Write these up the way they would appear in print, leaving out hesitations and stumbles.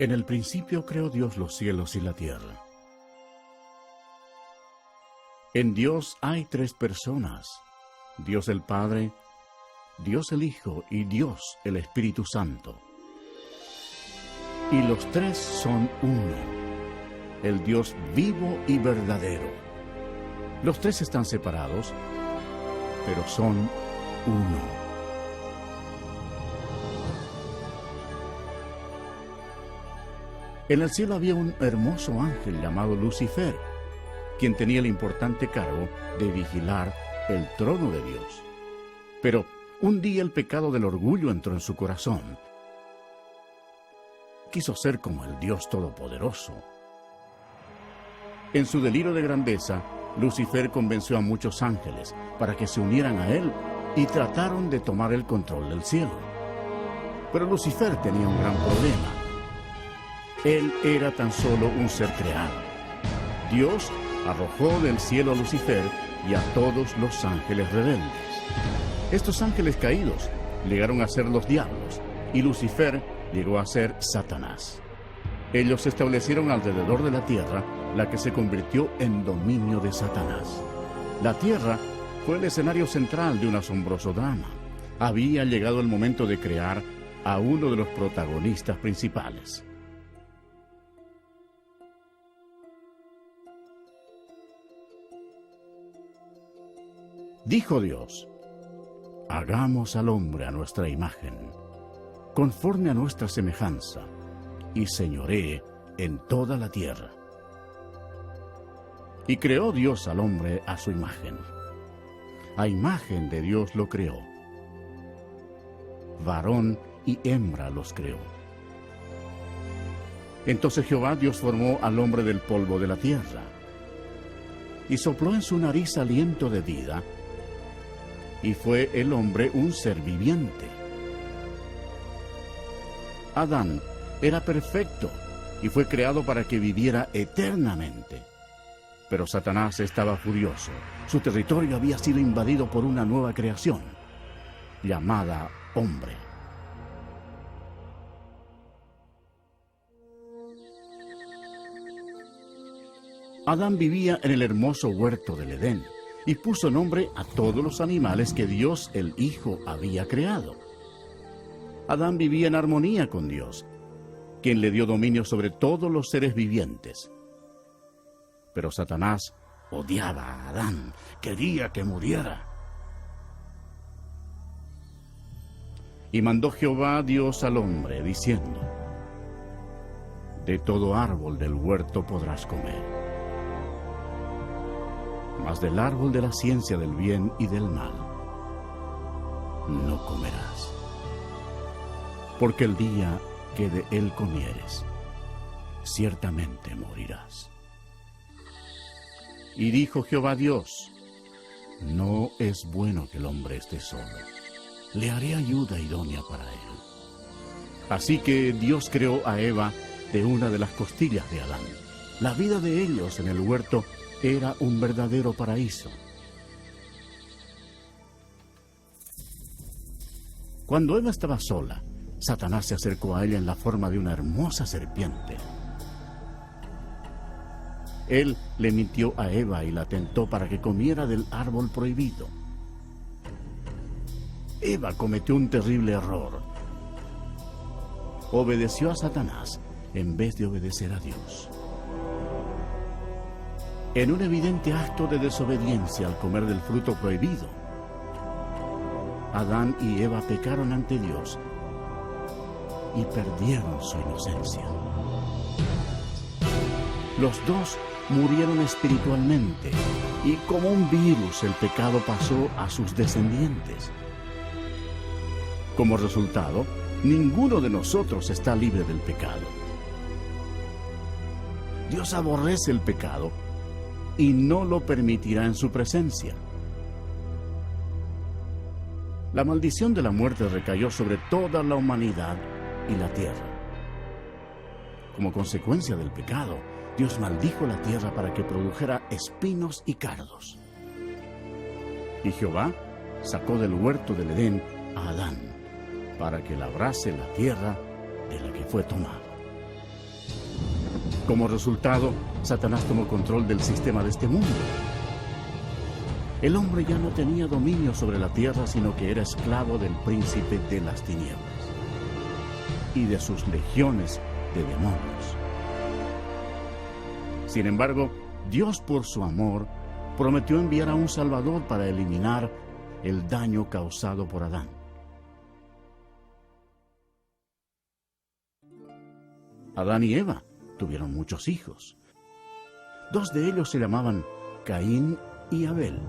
En el principio creó Dios los cielos y la tierra. En Dios hay tres personas: Dios el Padre, Dios el Hijo y Dios el Espíritu Santo. Y los tres son uno, el Dios vivo y verdadero. Los tres están separados, pero son uno. En el cielo había un hermoso ángel llamado Lucifer, quien tenía el importante cargo de vigilar el trono de Dios. Pero un día el pecado del orgullo entró en su corazón. Quiso ser como el Dios Todopoderoso. En su delirio de grandeza, Lucifer convenció a muchos ángeles para que se unieran a él y trataron de tomar el control del cielo. Pero Lucifer tenía un gran problema. Él era tan solo un ser creado. Dios arrojó del cielo a Lucifer y a todos los ángeles rebeldes. Estos ángeles caídos llegaron a ser los diablos, y Lucifer llegó a ser Satanás. Ellos se establecieron alrededor de la tierra, la que se convirtió en dominio de Satanás. La tierra fue el escenario central de un asombroso drama. Había llegado el momento de crear a uno de los protagonistas principales. Dijo Dios: hagamos al hombre a nuestra imagen, conforme a nuestra semejanza, y señoree en toda la tierra. Y creó Dios al hombre a su imagen. A imagen de Dios lo creó. Varón y hembra los creó. Entonces Jehová Dios formó al hombre del polvo de la tierra, y sopló en su nariz aliento de vida, y fue el hombre un ser viviente. Adán era perfecto y fue creado para que viviera eternamente. Pero Satanás estaba furioso. Su territorio había sido invadido por una nueva creación, llamada hombre. Adán vivía en el hermoso huerto del Edén y puso nombre a todos los animales que Dios el Hijo había creado. Adán vivía en armonía con Dios, quien le dio dominio sobre todos los seres vivientes. Pero Satanás odiaba a Adán, quería que muriera. Y mandó Jehová Dios al hombre, diciendo: de todo árbol del huerto podrás comer, mas del árbol de la ciencia del bien y del mal no comerás, porque el día que de él comieres, ciertamente morirás. Y dijo Jehová Dios: no es bueno que el hombre esté solo, le haré ayuda idónea para él. Así que Dios creó a Eva de una de las costillas de Adán. La vida de ellos en el huerto era un verdadero paraíso. Cuando Eva estaba sola, Satanás se acercó a ella en la forma de una hermosa serpiente. Él le mintió a Eva y la tentó para que comiera del árbol prohibido. Eva cometió un terrible error. Obedeció a Satanás en vez de obedecer a Dios. En un evidente acto de desobediencia al comer del fruto prohibido, Adán y Eva pecaron ante Dios y perdieron su inocencia. Los dos murieron espiritualmente y como un virus el pecado pasó a sus descendientes. Como resultado, ninguno de nosotros está libre del pecado. Dios aborrece el pecado y no lo permitirá en su presencia. La maldición de la muerte recayó sobre toda la humanidad y la tierra. Como consecuencia del pecado, Dios maldijo la tierra para que produjera espinos y cardos. Y Jehová sacó del huerto del Edén a Adán para que labrase la tierra de la que fue tomado. Como resultado, Satanás tomó control del sistema de este mundo. El hombre ya no tenía dominio sobre la tierra, sino que era esclavo del príncipe de las tinieblas y de sus legiones de demonios. Sin embargo, Dios, por su amor, prometió enviar a un Salvador para eliminar el daño causado por Adán. Adán y Eva tuvieron muchos hijos. 2 de ellos se llamaban Caín y Abel.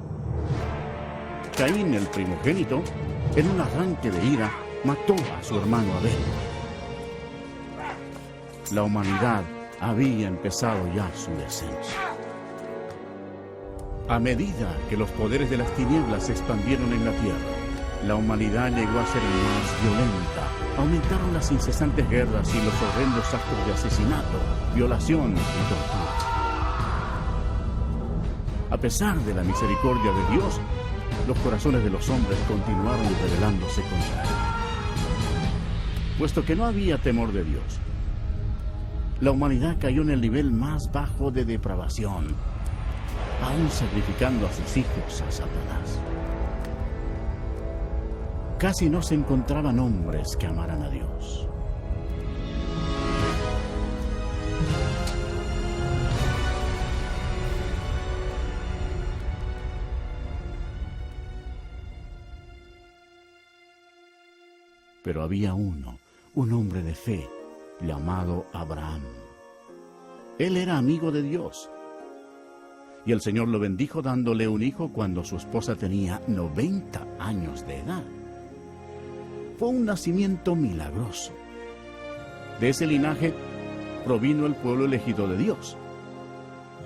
Caín, el primogénito, en un arranque de ira, mató a su hermano Abel. La humanidad había empezado ya su descenso. A medida que los poderes de las tinieblas se expandieron en la tierra, la humanidad llegó a ser más violenta. Aumentaron las incesantes guerras y los horrendos actos de asesinato, violación y tortura. A pesar de la misericordia de Dios, los corazones de los hombres continuaron rebelándose contra él. Puesto que no había temor de Dios, la humanidad cayó en el nivel más bajo de depravación, aún sacrificando a sus hijos a Satanás. Casi no se encontraban hombres que amaran a Dios. Pero había uno, un hombre de fe, llamado Abraham. Él era amigo de Dios. Y el Señor lo bendijo dándole un hijo cuando su esposa tenía 90 años de edad. Fue un nacimiento milagroso. De ese linaje provino el pueblo elegido de Dios,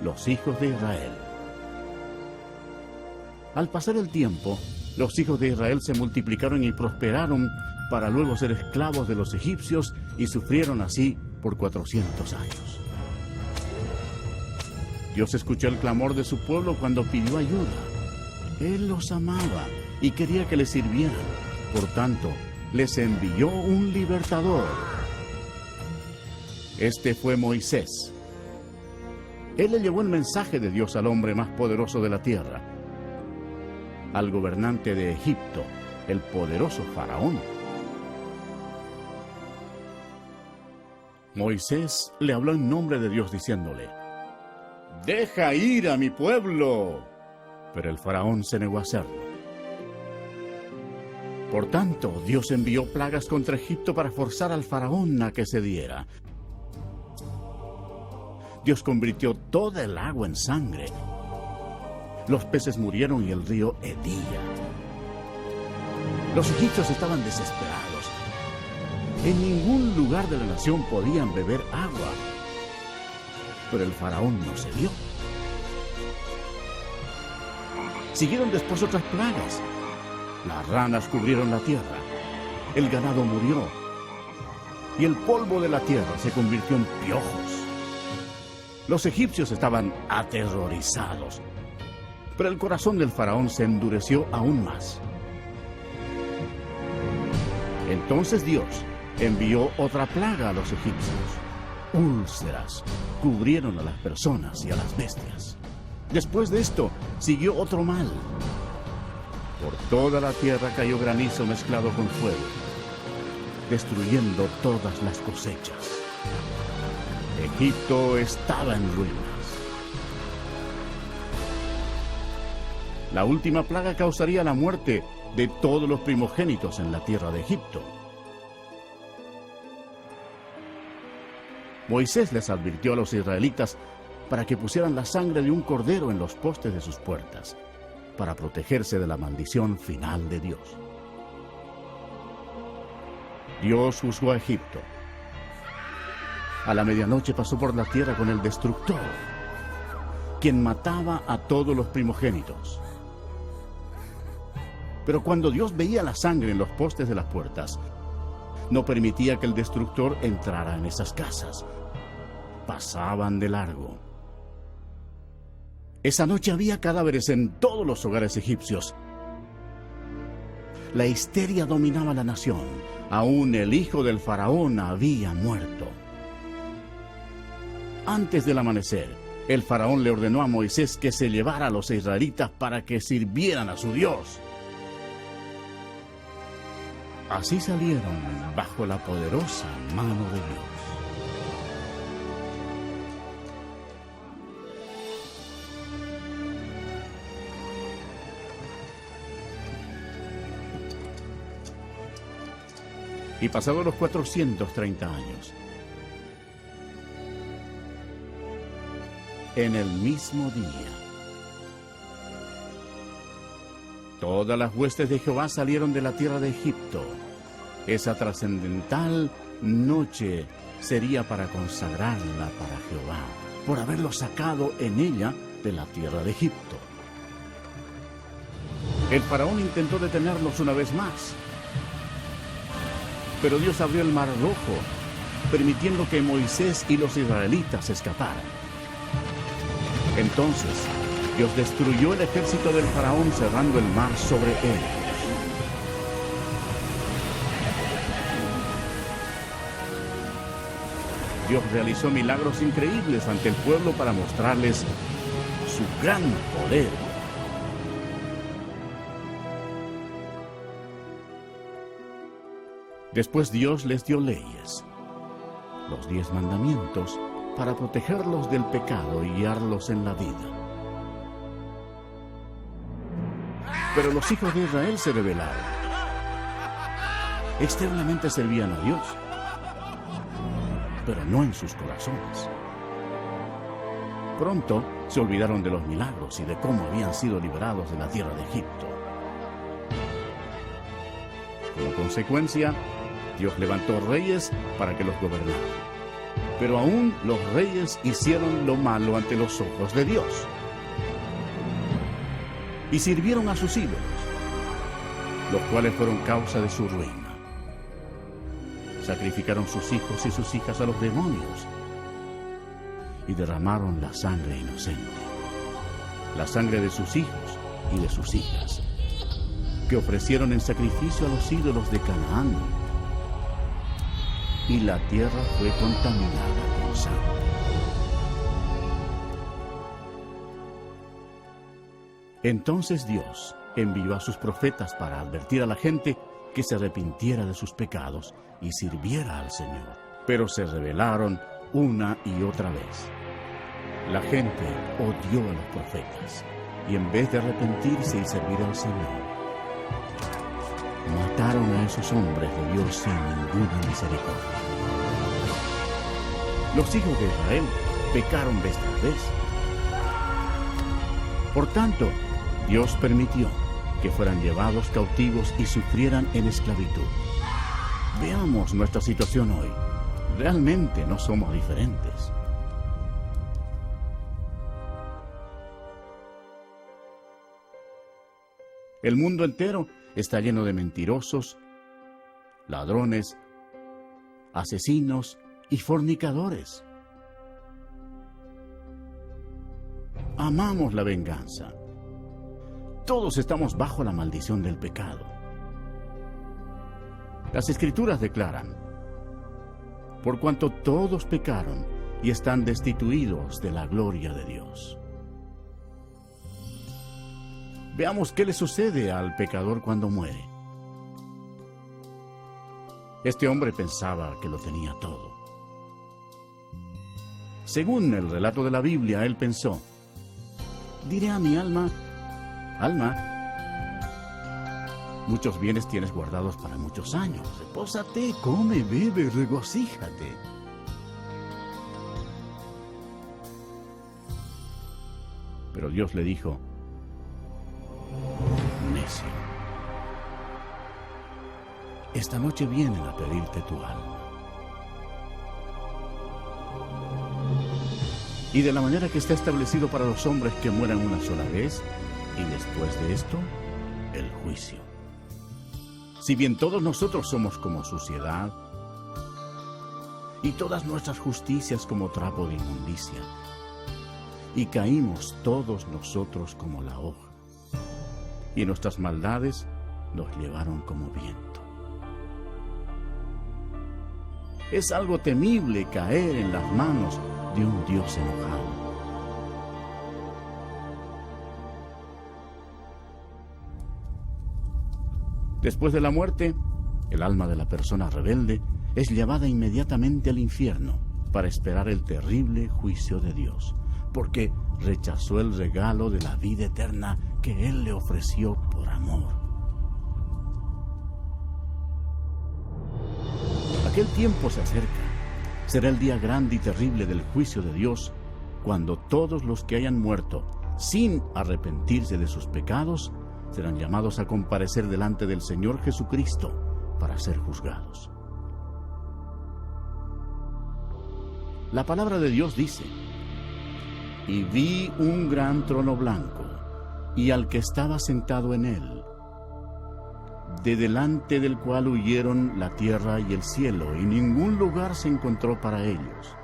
los hijos de Israel. Al pasar el tiempo, los hijos de Israel se multiplicaron y prosperaron para luego ser esclavos de los egipcios y sufrieron así por 400 años. Dios escuchó el clamor de su pueblo cuando pidió ayuda. Él los amaba y quería que le sirvieran. Por tanto, les envió un libertador. Este fue Moisés. Él le llevó el mensaje de Dios al hombre más poderoso de la tierra, al gobernante de Egipto, el poderoso Faraón. Moisés le habló en nombre de Dios diciéndole: «Deja ir a mi pueblo». Pero el Faraón se negó a hacerlo. Por tanto, Dios envió plagas contra Egipto para forzar al Faraón a que cediera. Dios convirtió toda el agua en sangre. Los peces murieron y el río hedía. Los egipcios estaban desesperados. En ningún lugar de la nación podían beber agua. Pero el Faraón no cedió. Siguieron después otras plagas. Las ranas cubrieron la tierra. El ganado murió. Y el polvo de la tierra se convirtió en piojos. Los egipcios estaban aterrorizados. Pero el corazón del Faraón se endureció aún más. Entonces Dios envió otra plaga a los egipcios. Úlceras cubrieron a las personas y a las bestias. Después de esto, siguió otro mal. Por toda la tierra cayó granizo mezclado con fuego, destruyendo todas las cosechas. Egipto estaba en ruinas. La última plaga causaría la muerte de todos los primogénitos en la tierra de Egipto. Moisés les advirtió a los israelitas para que pusieran la sangre de un cordero en los postes de sus puertas, para protegerse de la maldición final de Dios. Dios juzgó a Egipto. A la medianoche pasó por la tierra con el destructor, quien mataba a todos los primogénitos. Pero cuando Dios veía la sangre en los postes de las puertas, no permitía que el destructor entrara en esas casas. Pasaban de largo. Esa noche había cadáveres en todos los hogares egipcios. La histeria dominaba la nación. Aún el hijo del faraón había muerto. Antes del amanecer, el faraón le ordenó a Moisés que se llevara a los israelitas para que sirvieran a su Dios. Así salieron bajo la poderosa mano de Dios. Y pasados los 430 años, en el mismo día, todas las huestes de Jehová salieron de la tierra de Egipto. Esa trascendental noche sería para consagrarla para Jehová, por haberlo sacado en ella de la tierra de Egipto. El faraón intentó detenerlos una vez más, pero Dios abrió el mar rojo, permitiendo que Moisés y los israelitas escaparan. Entonces, Dios destruyó el ejército del faraón cerrando el mar sobre él. Dios realizó milagros increíbles ante el pueblo para mostrarles su gran poder. Después Dios les dio leyes, los 10 mandamientos, para protegerlos del pecado y guiarlos en la vida. Pero los hijos de Israel se rebelaron. Externamente servían a Dios, pero no en sus corazones. Pronto se olvidaron de los milagros y de cómo habían sido liberados de la tierra de Egipto. Como consecuencia, Dios levantó reyes para que los gobernaran. Pero aún los reyes hicieron lo malo ante los ojos de Dios. Y sirvieron a sus ídolos, los cuales fueron causa de su ruina. Sacrificaron sus hijos y sus hijas a los demonios y derramaron la sangre inocente, la sangre de sus hijos y de sus hijas, que ofrecieron en sacrificio a los ídolos de Canaán. Y la tierra fue contaminada con sangre. Entonces Dios envió a sus profetas para advertir a la gente que se arrepintiera de sus pecados y sirviera al Señor. Pero se rebelaron una y otra vez. La gente odió a los profetas y en vez de arrepentirse y servir al Señor, mataron a esos hombres de Dios sin ninguna misericordia. Los hijos de Israel pecaron vez tras vez. Por tanto, Dios permitió que fueran llevados cautivos y sufrieran en esclavitud. Veamos nuestra situación hoy. Realmente no somos diferentes. El mundo entero está lleno de mentirosos, ladrones, asesinos y fornicadores. Amamos la venganza. Todos estamos bajo la maldición del pecado. Las Escrituras declaran: por cuanto todos pecaron y están destituidos de la gloria de Dios. Veamos qué le sucede al pecador cuando muere. Este hombre pensaba que lo tenía todo. Según el relato de la Biblia, él pensó: diré a mi alma, alma, muchos bienes tienes guardados para muchos años. Repósate, come, bebe, regocíjate. Pero Dios le dijo: necio, esta noche vienen a pedirte tu alma. Y de la manera que está establecido para los hombres que mueran una sola vez, y después de esto, el juicio. Si bien todos nosotros somos como suciedad, y todas nuestras justicias como trapo de inmundicia, y caímos todos nosotros como la hoja, y nuestras maldades nos llevaron como viento. Es algo temible caer en las manos de un Dios enojado. Después de la muerte, el alma de la persona rebelde es llevada inmediatamente al infierno para esperar el terrible juicio de Dios, porque rechazó el regalo de la vida eterna que Él le ofreció por amor. Aquel tiempo se acerca. Será el día grande y terrible del juicio de Dios, cuando todos los que hayan muerto sin arrepentirse de sus pecados serán llamados a comparecer delante del Señor Jesucristo para ser juzgados. La palabra de Dios dice: y vi un gran trono blanco, y al que estaba sentado en él, de delante del cual huyeron la tierra y el cielo, y ningún lugar se encontró para ellos.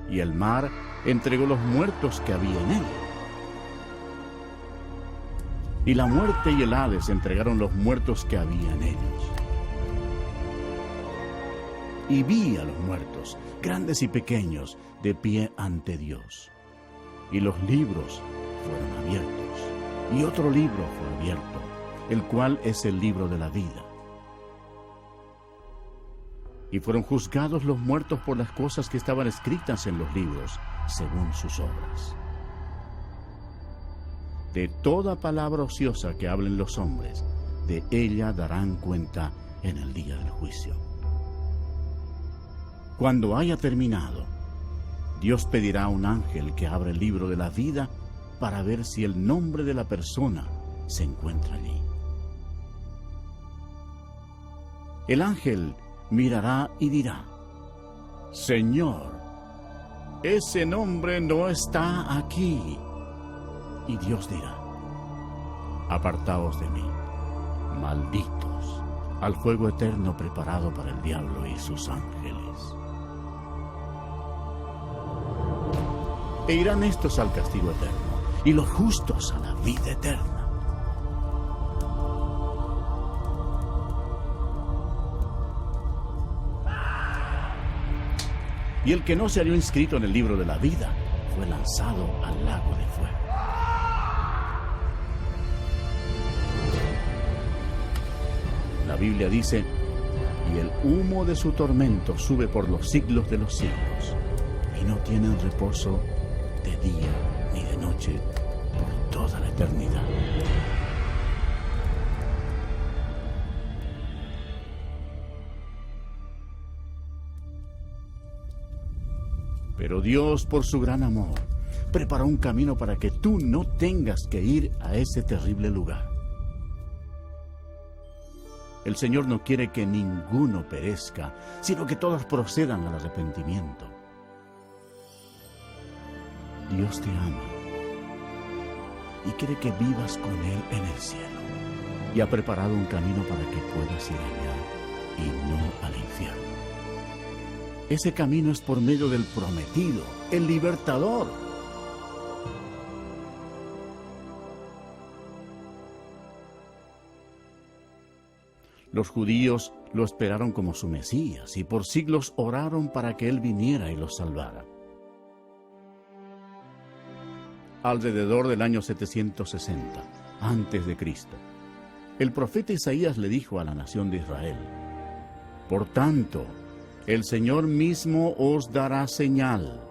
Y el mar entregó los muertos que había en él. Y la muerte y el Hades entregaron los muertos que había en ellos. Y vi a los muertos, grandes y pequeños, de pie ante Dios. Y los libros fueron abiertos. Y otro libro fue abierto, el cual es el libro de la vida. Y fueron juzgados los muertos por las cosas que estaban escritas en los libros, según sus obras. De toda palabra ociosa que hablen los hombres, de ella darán cuenta en el día del juicio. Cuando haya terminado, Dios pedirá a un ángel que abra el libro de la vida para ver si el nombre de la persona se encuentra allí. El ángel mirará y dirá: Señor, ese nombre no está aquí. Y Dios dirá: apartaos de mí, malditos, al fuego eterno preparado para el diablo y sus ángeles. E irán estos al castigo eterno, y los justos a la vida eterna. Y el que no se halló inscrito en el libro de la vida fue lanzado al lago de fuego. La Biblia dice: y el humo de su tormento sube por los siglos de los siglos, y no tienen reposo de día ni de noche por toda la eternidad. Pero Dios, por su gran amor, preparó un camino para que tú no tengas que ir a ese terrible lugar. El Señor no quiere que ninguno perezca, sino que todos procedan al arrepentimiento. Dios te ama y quiere que vivas con Él en el cielo, y ha preparado un camino para que puedas ir allá y no al infierno. Ese camino es por medio del prometido, el libertador. Los judíos lo esperaron como su Mesías y por siglos oraron para que Él viniera y los salvara. Alrededor del año 760 antes de Cristo, el profeta Isaías le dijo a la nación de Israel: por tanto, el Señor mismo os dará señal.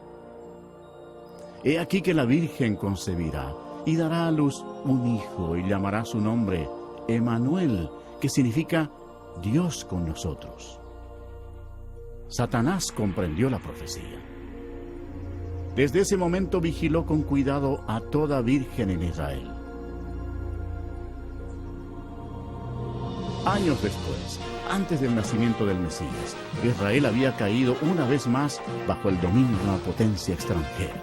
He aquí que la Virgen concebirá y dará a luz un hijo, y llamará su nombre Emmanuel, que significa Dios con nosotros. Satanás comprendió la profecía. Desde ese momento vigiló con cuidado a toda virgen en Israel. Años después, antes del nacimiento del Mesías, Israel había caído una vez más bajo el dominio de una potencia extranjera.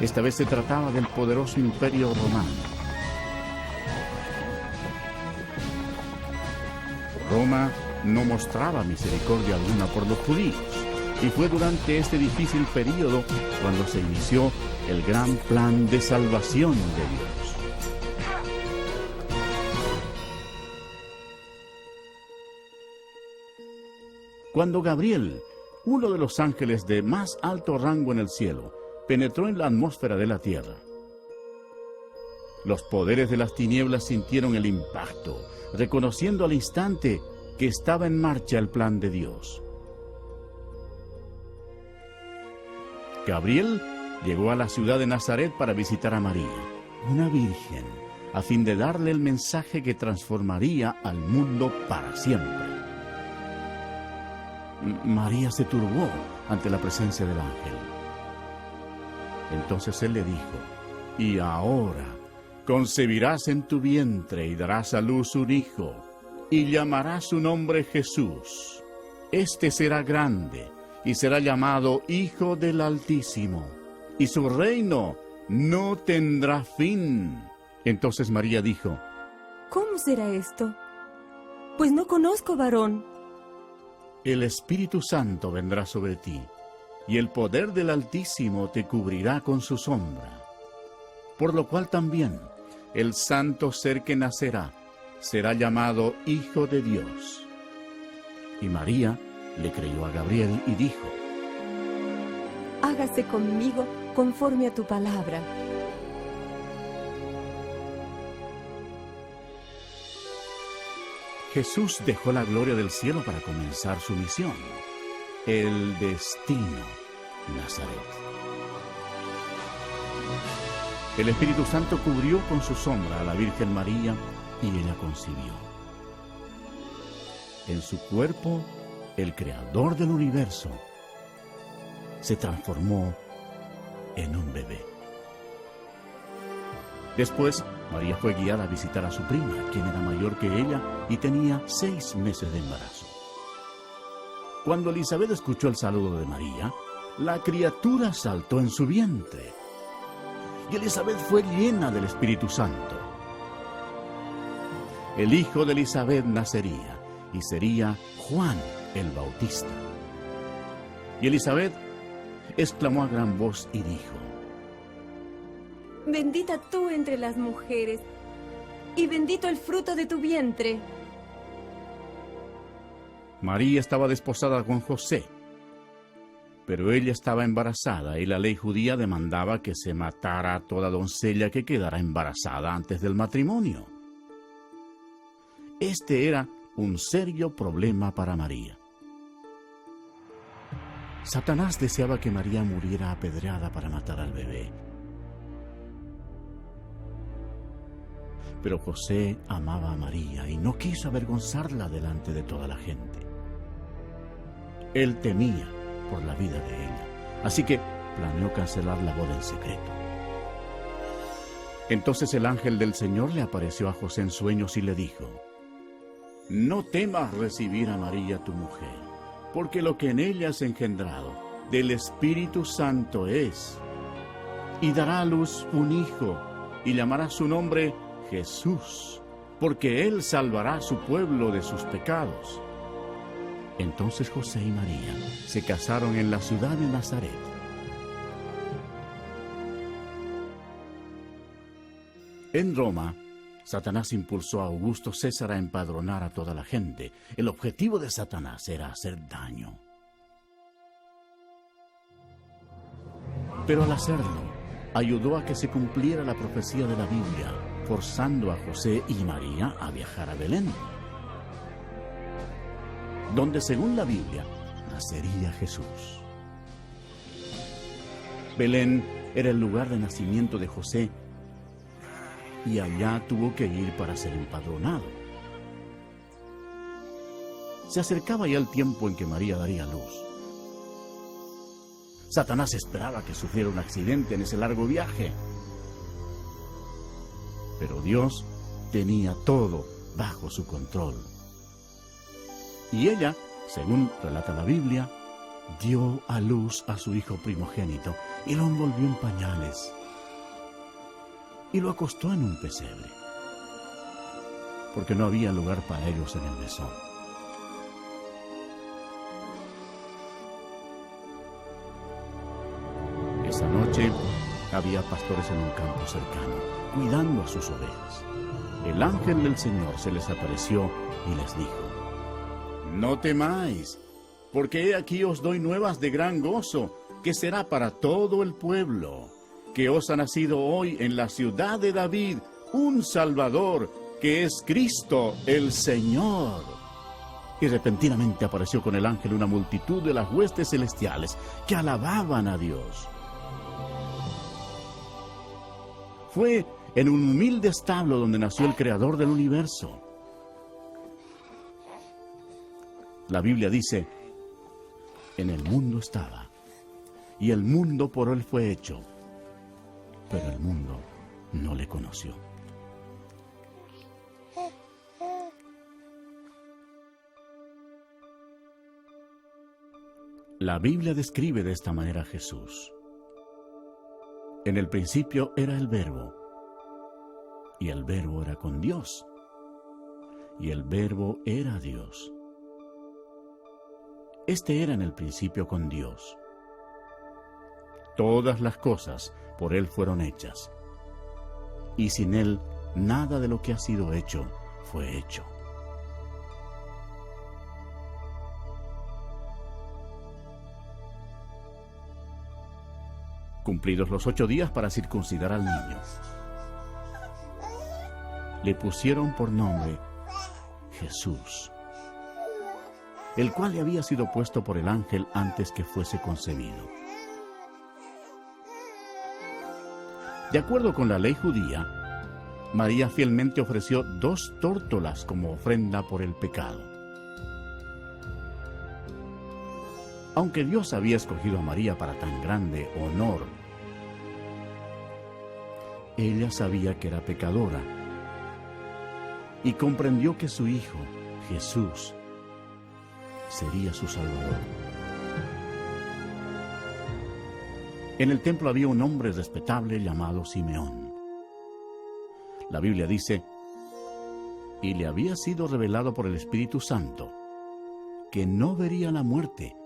Esta vez se trataba del poderoso imperio romano. Roma no mostraba misericordia alguna por los judíos, y fue durante este difícil período cuando se inició el gran plan de salvación de Dios. Cuando Gabriel, uno de los ángeles de más alto rango en el cielo, penetró en la atmósfera de la tierra, los poderes de las tinieblas sintieron el impacto, reconociendo al instante que estaba en marcha el plan de Dios. Gabriel llegó a la ciudad de Nazaret para visitar a María, una virgen, a fin de darle el mensaje que transformaría al mundo para siempre. María se turbó ante la presencia del ángel. Entonces él le dijo: «Y ahora concebirás en tu vientre y darás a luz un hijo, y llamarás su nombre Jesús. Este será grande y será llamado Hijo del Altísimo, y su reino no tendrá fin». Entonces María dijo: ¿Cómo será esto? Pues no conozco varón. «El Espíritu Santo vendrá sobre ti, y el poder del Altísimo te cubrirá con su sombra. Por lo cual también el santo ser que nacerá será llamado Hijo de Dios». Y María le creyó a Gabriel y dijo: «Hágase conmigo conforme a tu palabra». Jesús dejó la gloria del cielo para comenzar su misión, el destino, Nazaret. El Espíritu Santo cubrió con su sombra a la Virgen María y ella concibió. En su cuerpo, el Creador del universo se transformó en un bebé. Después, María fue guiada a visitar a su prima, quien era mayor que ella y tenía 6 meses de embarazo. Cuando Elisabet escuchó el saludo de María, la criatura saltó en su vientre. Y Elisabet fue llena del Espíritu Santo. El hijo de Elisabet nacería y sería Juan el Bautista. Y Elisabet exclamó a gran voz y dijo: «Bendita tú entre las mujeres, y bendito el fruto de tu vientre». María estaba desposada con José, pero ella estaba embarazada y la ley judía demandaba que se matara a toda doncella que quedara embarazada antes del matrimonio. Este era un serio problema para María. Satanás deseaba que María muriera apedreada para matar al bebé. Pero José amaba a María y no quiso avergonzarla delante de toda la gente. Él temía por la vida de ella, así que planeó cancelar la boda en secreto. Entonces el ángel del Señor le apareció a José en sueños y le dijo: «No temas recibir a María tu mujer, porque lo que en ella es engendrado del Espíritu Santo es, y dará a luz un hijo, y llamará su nombre Jesús, porque él salvará a su pueblo de sus pecados». Entonces José y María se casaron en la ciudad de Nazaret. En Roma, Satanás impulsó a Augusto César a empadronar a toda la gente. El objetivo de Satanás era hacer daño. Pero al hacerlo, ayudó a que se cumpliera la profecía de la Biblia, forzando a José y María a viajar a Belén, donde según la Biblia nacería Jesús. Belén era el lugar de nacimiento de José, y allá tuvo que ir para ser empadronado. Se acercaba ya el tiempo en que María daría luz. Satanás esperaba que sufriera un accidente en ese largo viaje. Pero Dios tenía todo bajo su control. Y ella, según relata la Biblia, dio a luz a su hijo primogénito y lo envolvió en pañales y lo acostó en un pesebre, porque no había lugar para ellos en el mesón. Esa noche había pastores en un campo cercano, cuidando a sus ovejas. El ángel del Señor se les apareció y les dijo: «No temáis, porque he aquí os doy nuevas de gran gozo, que será para todo el pueblo, que os ha nacido hoy en la ciudad de David un Salvador, que es Cristo el Señor. Y repentinamente apareció con el ángel una multitud de las huestes celestiales que alababan a Dios. Fue en un humilde establo donde nació el Creador del universo. La Biblia dice: en el mundo estaba, y el mundo por él fue hecho, pero el mundo no le conoció. La Biblia describe de esta manera a Jesús. En el principio era el Verbo, y el Verbo era con Dios, y el Verbo era Dios. Este era en el principio con Dios. Todas las cosas por Él fueron hechas, y sin Él nada de lo que ha sido hecho fue hecho. Cumplidos los 8 días para circuncidar al niño, le pusieron por nombre Jesús, el cual le había sido puesto por el ángel antes que fuese concebido. De acuerdo con la ley judía, María fielmente ofreció 2 tórtolas como ofrenda por el pecado. Aunque Dios había escogido a María para tan grande honor, ella sabía que era pecadora y comprendió que su hijo, Jesús, sería su Salvador. En el templo había un hombre respetable llamado Simeón. La Biblia dice: y le había sido revelado por el Espíritu Santo que no vería la muerte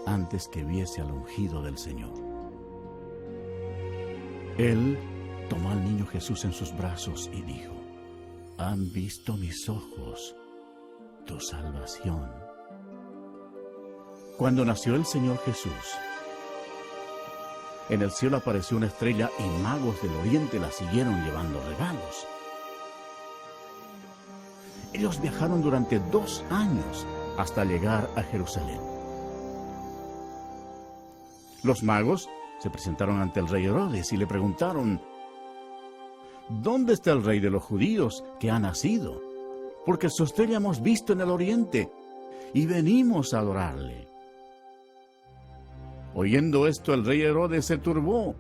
antes que viese al ungido del Señor. Él tomó al niño Jesús en sus brazos y dijo: han visto mis ojos tu salvación. Cuando nació el Señor Jesús, en el cielo apareció una estrella y magos del oriente la siguieron llevando regalos. Ellos viajaron durante 2 años hasta llegar a Jerusalén. Los magos se presentaron ante el rey Herodes y le preguntaron: ¿dónde está el rey de los judíos que ha nacido? Porque su estrella hemos visto en el oriente y venimos a adorarle. Oyendo esto, el rey Herodes se turbó,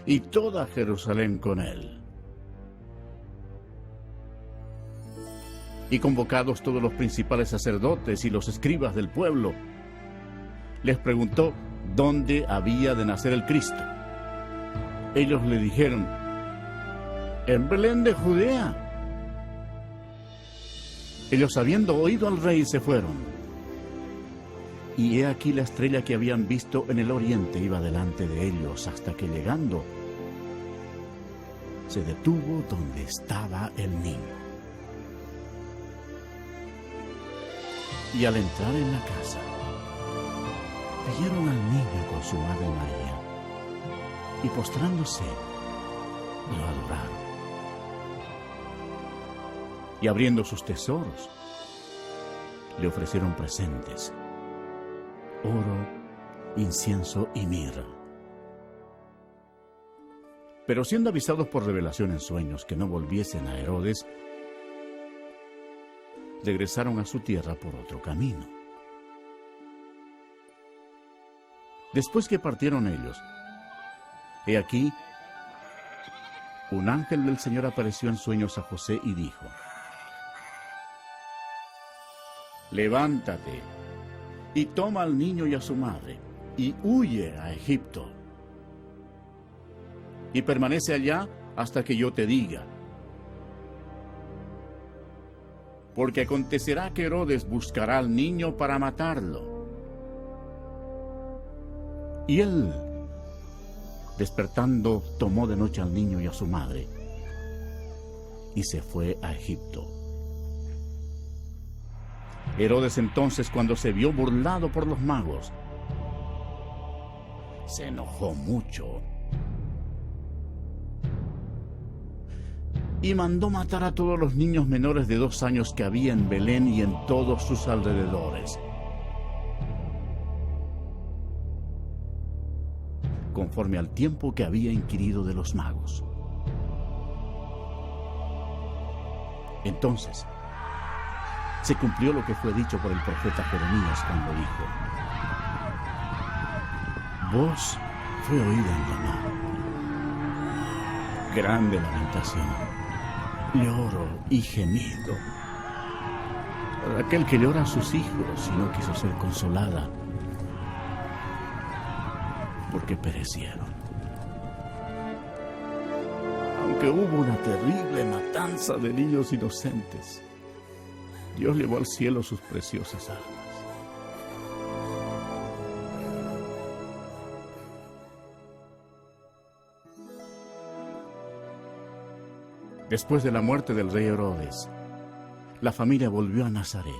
y toda Jerusalén con él. Y convocados todos los principales sacerdotes y los escribas del pueblo, les preguntó dónde había de nacer el Cristo. Ellos le dijeron: en Belén de Judea. Ellos, habiendo oído al rey, se fueron. Y he aquí la estrella que habían visto en el oriente iba delante de ellos, hasta que llegando, se detuvo donde estaba el niño. Y al entrar en la casa, vieron al niño con su madre María, y postrándose, lo adoraron. Y abriendo sus tesoros, le ofrecieron presentes: oro, incienso y mirra. Pero siendo avisados por revelación en sueños que no volviesen a Herodes, regresaron a su tierra por otro camino. Después que partieron ellos, he aquí, un ángel del Señor apareció en sueños a José y dijo: levántate y toma al niño y a su madre y huye a Egipto. Y permanece allá hasta que yo te diga. Porque acontecerá que Herodes buscará al niño para matarlo. Y él, despertando, tomó de noche al niño y a su madre y se fue a Egipto. Herodes entonces, cuando se vio burlado por los magos, se enojó mucho y mandó matar a todos los niños menores de 2 años que había en Belén y en todos sus alrededores, conforme al tiempo que había inquirido de los magos. Entonces se cumplió lo que fue dicho por el profeta Jeremías cuando dijo: voz fue oída en Ramá, grande lamentación, lloro y gemido. Aquel que llora a sus hijos y no quiso ser consolada, porque perecieron. Aunque hubo una terrible matanza de niños inocentes, Dios llevó al cielo sus preciosas almas. Después de la muerte del rey Herodes, la familia volvió a Nazaret.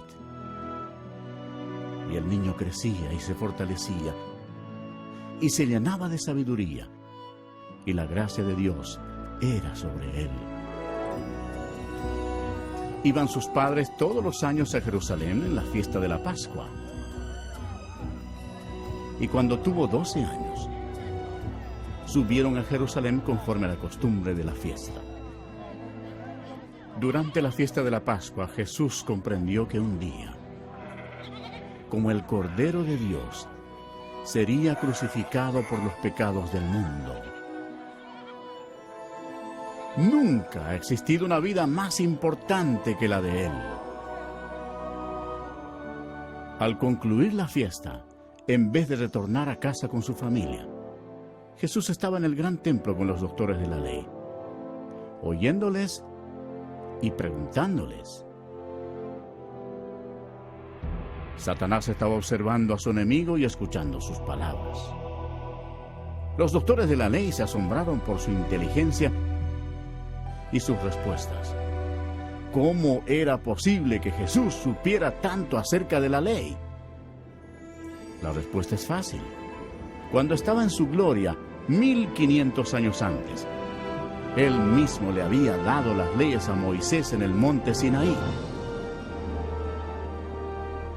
Y el niño crecía y se fortalecía, y se llenaba de sabiduría, y la gracia de Dios era sobre él. Iban sus padres todos los años a Jerusalén en la fiesta de la Pascua. Y cuando tuvo 12 años, subieron a Jerusalén conforme a la costumbre de la fiesta. Durante la fiesta de la Pascua, Jesús comprendió que un día, como el Cordero de Dios, sería crucificado por los pecados del mundo. Nunca ha existido una vida más importante que la de él. Al concluir la fiesta, en vez de retornar a casa con su familia, Jesús estaba en el gran templo con los doctores de la ley, oyéndoles y preguntándoles. Satanás estaba observando a su enemigo y escuchando sus palabras. Los doctores de la ley se asombraron por su inteligencia y sus respuestas. ¿Cómo era posible que Jesús supiera tanto acerca de la ley? La respuesta es fácil. Cuando estaba en su gloria, 1500 años antes, él mismo le había dado las leyes a Moisés en el monte Sinaí.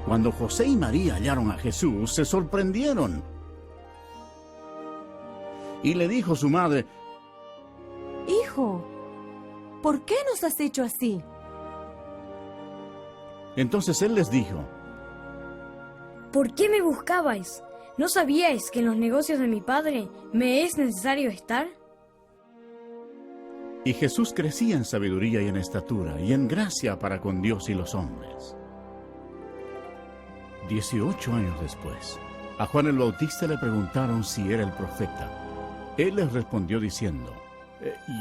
Cuando José y María hallaron a Jesús, se sorprendieron. Y le dijo su madre: Hijo, ¿por qué nos has hecho así? Entonces él les dijo: ¿Por qué me buscabais? ¿No sabíais que en los negocios de mi padre me es necesario estar? Y Jesús crecía en sabiduría y en estatura y en gracia para con Dios y los hombres. 18 años después, a Juan el Bautista le preguntaron si era el profeta. Él les respondió diciendo: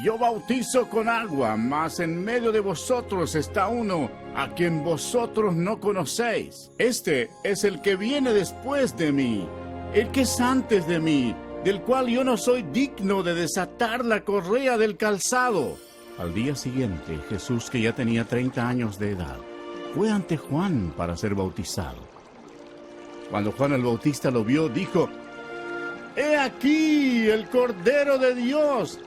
yo bautizo con agua, mas en medio de vosotros está uno a quien vosotros no conocéis. Este es el que viene después de mí, el que es antes de mí, del cual yo no soy digno de desatar la correa del calzado. Al día siguiente, Jesús, que ya tenía 30 años de edad, fue ante Juan para ser bautizado. Cuando Juan el Bautista lo vio, dijo: ¡He aquí el Cordero de Dios,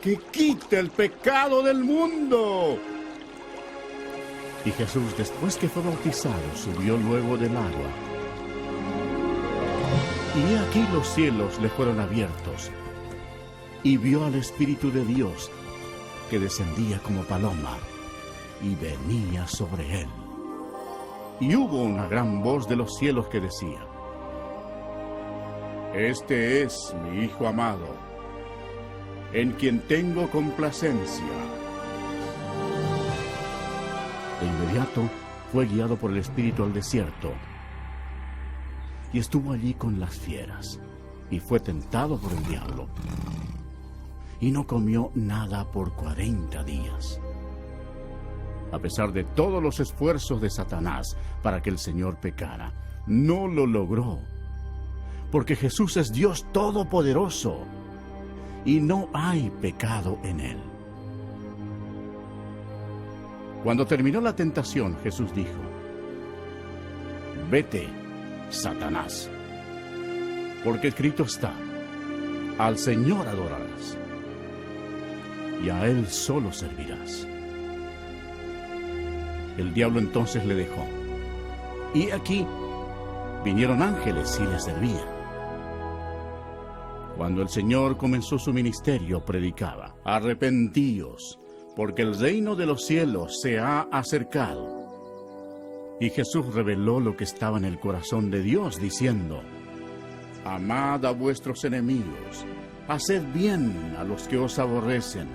que quita el pecado del mundo! Y Jesús, después que fue bautizado, subió luego del agua. Y he aquí los cielos le fueron abiertos, y vio al Espíritu de Dios, que descendía como paloma, y venía sobre él. Y hubo una gran voz de los cielos que decía: Este es mi Hijo amado, en quien tengo complacencia. De inmediato fue guiado por el Espíritu al desierto, y estuvo allí con las fieras, y fue tentado por el diablo, y no comió nada por 40 días. A pesar de todos los esfuerzos de Satanás para que el Señor pecara, no lo logró, porque Jesús es Dios Todopoderoso, y no hay pecado en él. Cuando terminó la tentación, Jesús dijo: vete, Satanás, porque escrito está, al Señor adorarás, y a Él solo servirás. El diablo entonces le dejó, y aquí vinieron ángeles y le servían. Cuando el Señor comenzó su ministerio, predicaba, arrepentíos, porque el reino de los cielos se ha acercado. Y Jesús reveló lo que estaba en el corazón de Dios, diciendo, amad a vuestros enemigos, haced bien a los que os aborrecen.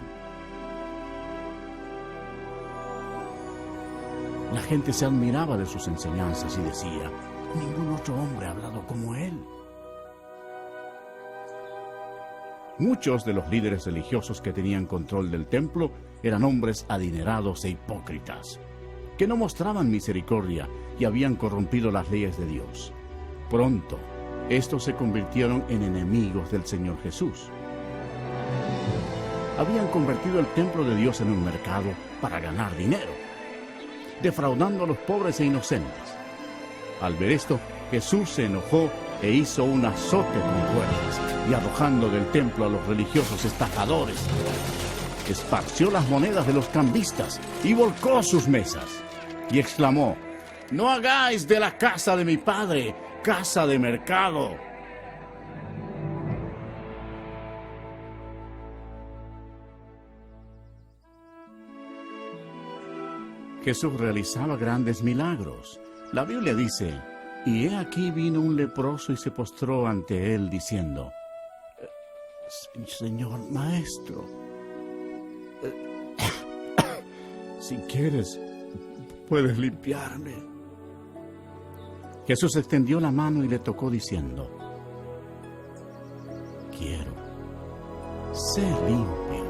La gente se admiraba de sus enseñanzas y decía, ningún otro hombre ha hablado como él. Muchos de los líderes religiosos que tenían control del templo eran hombres adinerados e hipócritas, que no mostraban misericordia y habían corrompido las leyes de Dios. Pronto, estos se convirtieron en enemigos del Señor Jesús. Habían convertido el templo de Dios en un mercado para ganar dinero, defraudando a los pobres e inocentes. Al ver esto, Jesús se enojó e hizo un azote con cuerdas, y arrojando del templo a los religiosos estafadores, esparció las monedas de los cambistas y volcó sus mesas, y exclamó, no hagáis de la casa de mi padre casa de mercado. Jesús realizaba grandes milagros. La Biblia dice, y he aquí vino un leproso y se postró ante él diciendo, Señor Maestro, si quieres, puedes limpiarme. Jesús extendió la mano y le tocó diciendo, quiero, sé limpio.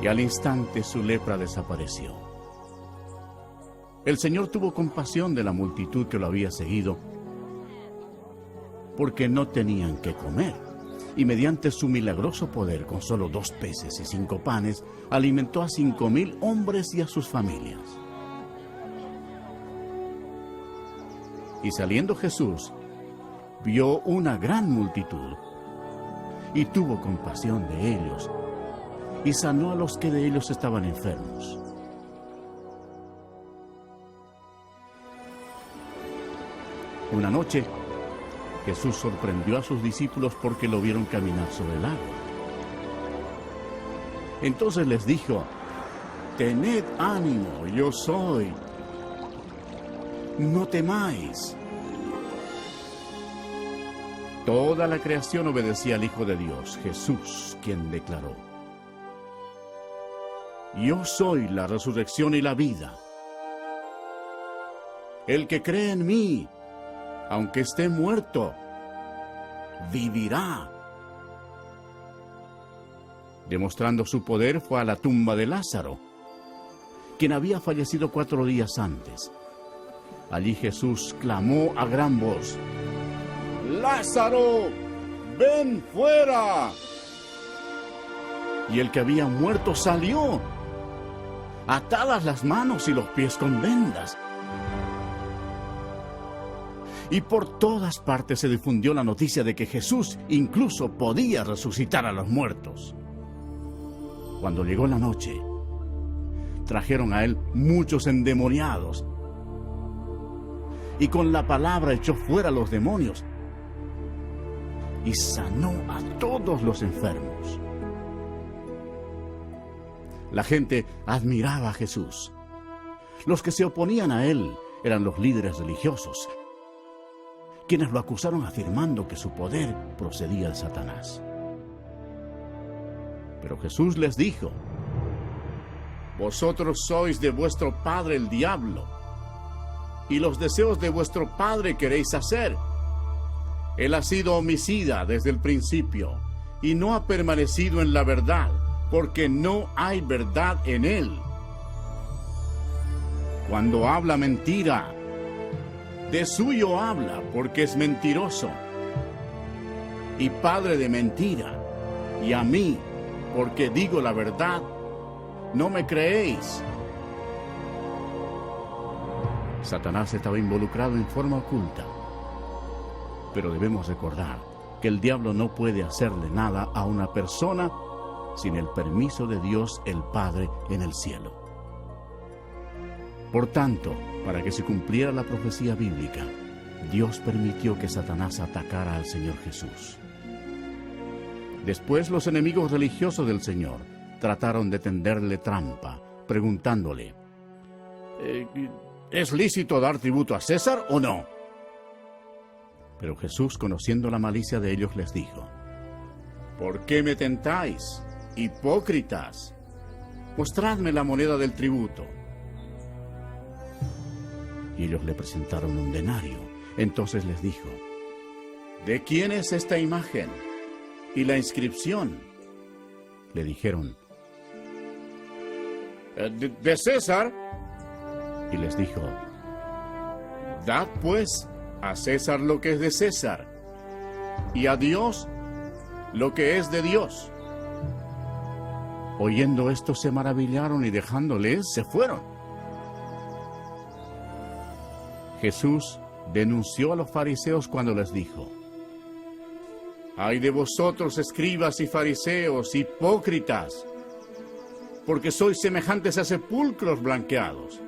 Y al instante su lepra desapareció. El Señor tuvo compasión de la multitud que lo había seguido, porque no tenían qué comer, y mediante su milagroso poder, con solo 2 peces y 5 panes, alimentó a 5,000 hombres y a sus familias. Y saliendo Jesús, vio una gran multitud, y tuvo compasión de ellos, y sanó a los que de ellos estaban enfermos. Una noche, Jesús sorprendió a sus discípulos porque lo vieron caminar sobre el agua. Entonces les dijo, tened ánimo, yo soy. No temáis. Toda la creación obedecía al Hijo de Dios, Jesús, quien declaró, yo soy la resurrección y la vida. El que cree en mí, aunque esté muerto, vivirá. Demostrando su poder, fue a la tumba de Lázaro, quien había fallecido 4 días antes. Allí Jesús clamó a gran voz, ¡Lázaro, ven fuera! Y el que había muerto salió, atadas las manos y los pies con vendas. Y por todas partes se difundió la noticia de que Jesús incluso podía resucitar a los muertos. Cuando llegó la noche, trajeron a él muchos endemoniados, y con la palabra echó fuera a los demonios, y sanó a todos los enfermos. La gente admiraba a Jesús. Los que se oponían a él eran los líderes religiosos, quienes lo acusaron afirmando que su poder procedía de Satanás. Pero Jesús les dijo, vosotros sois de vuestro padre el diablo, y los deseos de vuestro padre queréis hacer. Él ha sido homicida desde el principio, y no ha permanecido en la verdad, porque no hay verdad en él. Cuando habla mentira, de suyo habla, porque es mentiroso, y padre de mentira, y a mí, porque digo la verdad, no me creéis. Satanás estaba involucrado en forma oculta. Pero debemos recordar que el diablo no puede hacerle nada a una persona sin el permiso de Dios el Padre en el cielo. Por tanto, para que se cumpliera la profecía bíblica, Dios permitió que Satanás atacara al Señor Jesús. Después los enemigos religiosos del Señor trataron de tenderle trampa, preguntándole, ¿es lícito dar tributo a César o no? Pero Jesús, conociendo la malicia de ellos, les dijo, ¿por qué me tentáis, hipócritas? Mostradme la moneda del tributo. Y ellos le presentaron un denario. Entonces les dijo, ¿de quién es esta imagen y la inscripción? Le dijeron, de César. Y les dijo, dad pues a César lo que es de César, y a Dios lo que es de Dios. Oyendo esto se maravillaron y dejándoles se fueron. Jesús denunció a los fariseos cuando les dijo, ¡ay de vosotros, escribas y fariseos, hipócritas! Porque sois semejantes a sepulcros blanqueados,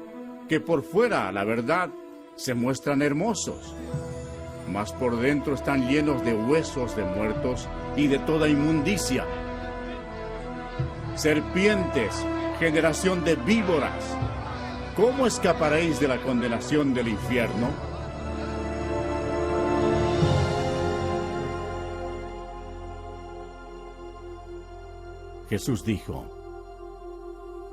que por fuera, la verdad, se muestran hermosos, mas por dentro están llenos de huesos de muertos y de toda inmundicia. Serpientes, generación de víboras, ¿cómo escaparéis de la condenación del infierno? Jesús dijo,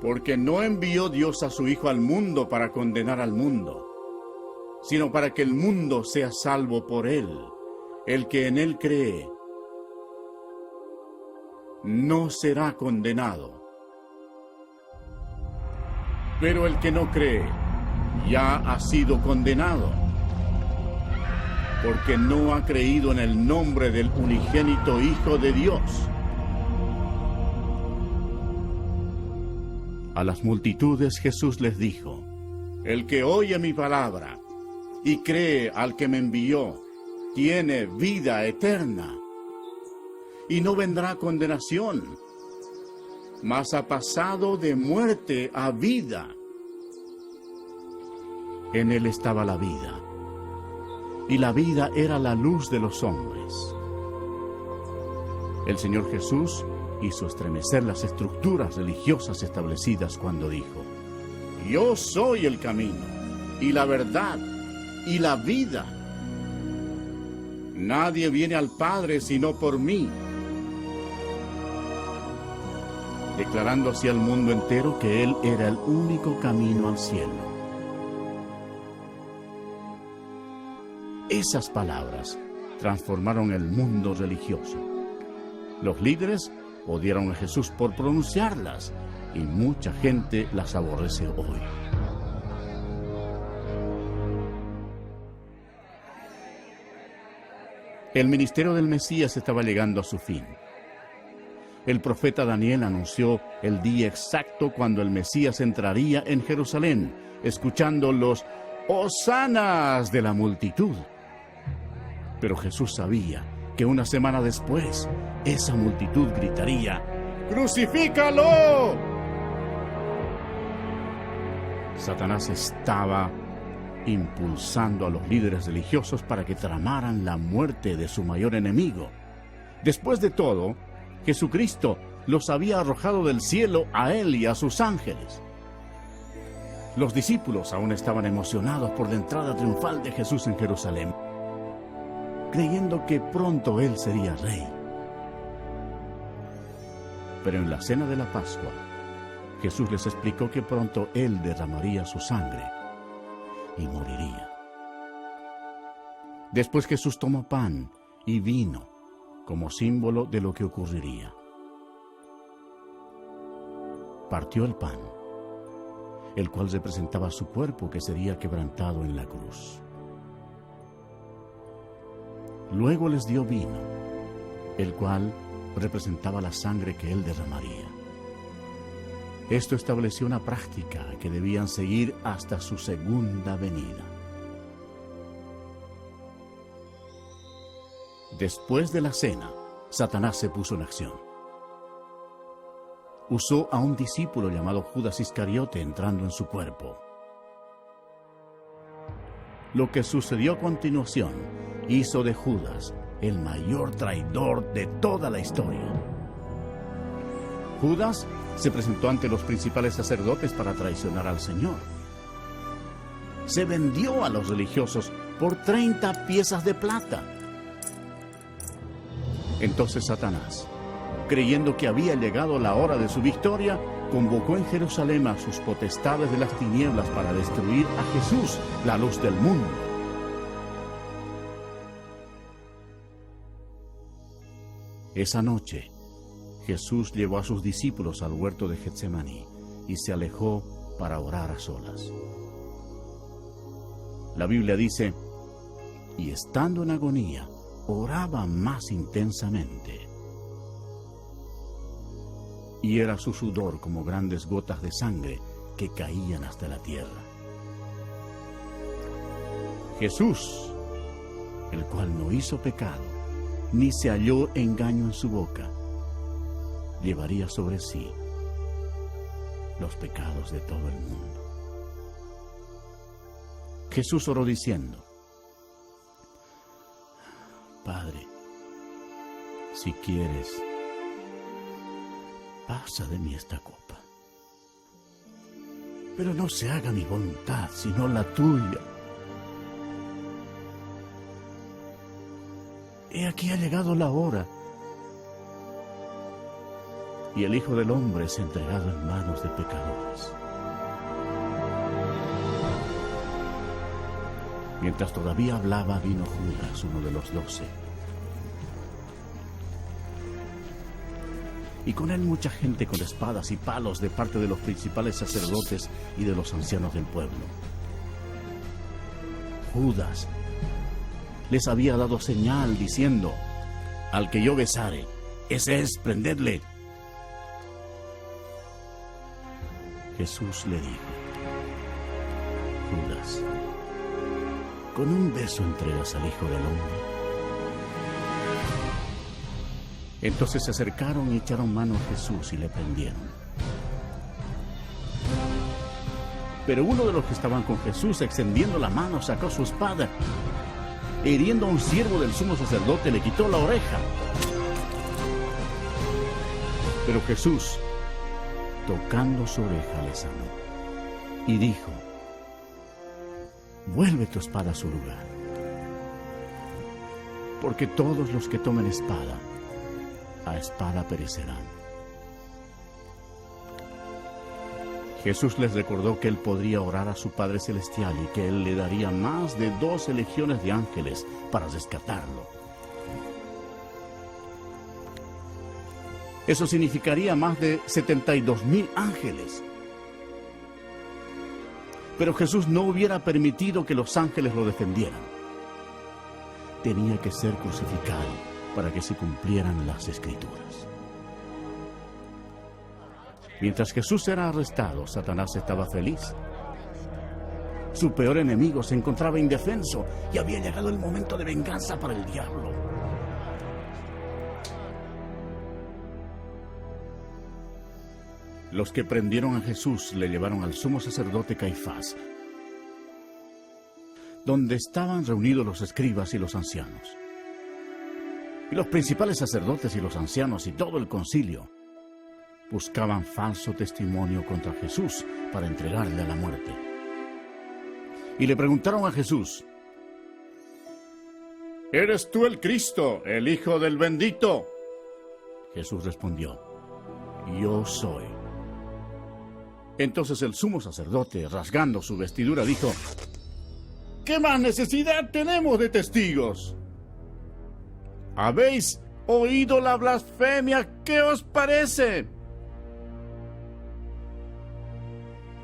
porque no envió Dios a su Hijo al mundo para condenar al mundo, sino para que el mundo sea salvo por él. El que en él cree no será condenado. Pero el que no cree ya ha sido condenado, porque no ha creído en el nombre del unigénito Hijo de Dios. A las multitudes Jesús les dijo, el que oye mi palabra y cree al que me envió, tiene vida eterna, y no vendrá condenación, mas ha pasado de muerte a vida. En él estaba la vida, y la vida era la luz de los hombres. El Señor Jesús hizo estremecer las estructuras religiosas establecidas cuando dijo, yo soy el camino, y la verdad, y la vida. Nadie viene al Padre sino por mí. Declarando así al mundo entero que Él era el único camino al cielo. Esas palabras transformaron el mundo religioso. Los líderes odiaron a Jesús por pronunciarlas, y mucha gente las aborrece hoy. El ministerio del Mesías estaba llegando a su fin. El profeta Daniel anunció el día exacto cuando el Mesías entraría en Jerusalén, escuchando los hosanas de la multitud. Pero Jesús sabía que una semana después, esa multitud gritaría, ¡crucifícalo! Satanás estaba impulsando a los líderes religiosos para que tramaran la muerte de su mayor enemigo. Después de todo, Jesucristo los había arrojado del cielo a él y a sus ángeles. Los discípulos aún estaban emocionados por la entrada triunfal de Jesús en Jerusalén, creyendo que pronto él sería rey. Pero en la cena de la Pascua, Jesús les explicó que pronto él derramaría su sangre y moriría. Después Jesús tomó pan y vino como símbolo de lo que ocurriría. Partió el pan, el cual representaba su cuerpo que sería quebrantado en la cruz. Luego les dio vino, el cual representaba la sangre que él derramaría. Esto estableció una práctica que debían seguir hasta su segunda venida. Después de la cena, Satanás se puso en acción. Usó a un discípulo llamado Judas Iscariote entrando en su cuerpo. Lo que sucedió a continuación hizo de Judas el mayor traidor de toda la historia. Judas se presentó ante los principales sacerdotes para traicionar al Señor. Se vendió a los religiosos por 30 piezas de plata. Entonces Satanás, creyendo que había llegado la hora de su victoria, convocó en Jerusalén a sus potestades de las tinieblas para destruir a Jesús, la luz del mundo. Esa noche, Jesús llevó a sus discípulos al huerto de Getsemaní y se alejó para orar a solas. La Biblia dice, y estando en agonía, oraba más intensamente. Y era su sudor como grandes gotas de sangre que caían hasta la tierra. Jesús, el cual no hizo pecado, ni se halló engaño en su boca, llevaría sobre sí los pecados de todo el mundo. Jesús oró diciendo, Padre, si quieres, pasa de mí esta copa. Pero no se haga mi voluntad, sino la tuya. He aquí ha llegado la hora, y el Hijo del Hombre es entregado en manos de pecadores. Mientras todavía hablaba, vino Judas, uno de los 12. Y con él mucha gente con espadas y palos de parte de los principales sacerdotes y de los ancianos del pueblo. Judas les había dado señal diciendo, al que yo besare, ese es, prendedle. Jesús le dijo, Judas, ¿con un beso entregas al Hijo del Hombre? Entonces se acercaron y echaron mano a Jesús y le prendieron. Pero uno de los que estaban con Jesús, extendiendo la mano, sacó su espada. Hiriendo a un siervo del sumo sacerdote, le quitó la oreja. Pero Jesús, tocando su oreja, le sanó. Y dijo, vuelve tu espada a su lugar. Porque todos los que tomen espada, a espada perecerán. Jesús les recordó que él podría orar a su Padre Celestial y que él le daría más de 12 legiones de ángeles para rescatarlo. Eso significaría más de 72,000 ángeles. Pero Jesús no hubiera permitido que los ángeles lo defendieran. Tenía que ser crucificado para que se cumplieran las Escrituras. Mientras Jesús era arrestado, Satanás estaba feliz. Su peor enemigo se encontraba indefenso y había llegado el momento de venganza para el diablo. Los que prendieron a Jesús le llevaron al sumo sacerdote Caifás, donde estaban reunidos los escribas y los ancianos. Y los principales sacerdotes y los ancianos y todo el concilio buscaban falso testimonio contra Jesús para entregarle a la muerte. Y le preguntaron a Jesús, ¿eres tú el Cristo, el Hijo del Bendito? Jesús respondió, yo soy. Entonces el sumo sacerdote, rasgando su vestidura, dijo, ¿qué más necesidad tenemos de testigos? ¿Habéis oído la blasfemia? ¿Qué os parece?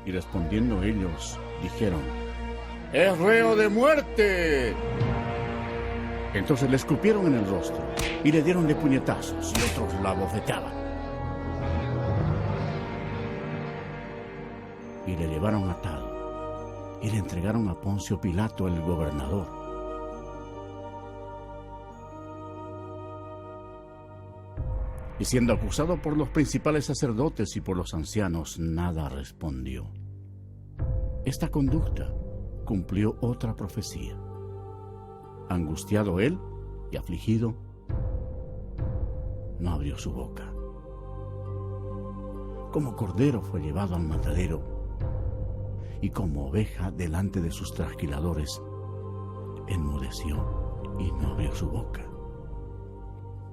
Y respondiendo ellos, dijeron, ¡es reo de muerte! Entonces le escupieron en el rostro y le dieron de puñetazos y otros la bofeteaban. y le llevaron atado y le entregaron a Poncio Pilato, el gobernador. Y siendo acusado por los principales sacerdotes y por los ancianos, nada respondió. Esta conducta cumplió otra profecía. Angustiado él y afligido, no abrió su boca. Como cordero fue llevado al matadero, y como oveja delante de sus trasquiladores, enmudeció y no abrió su boca.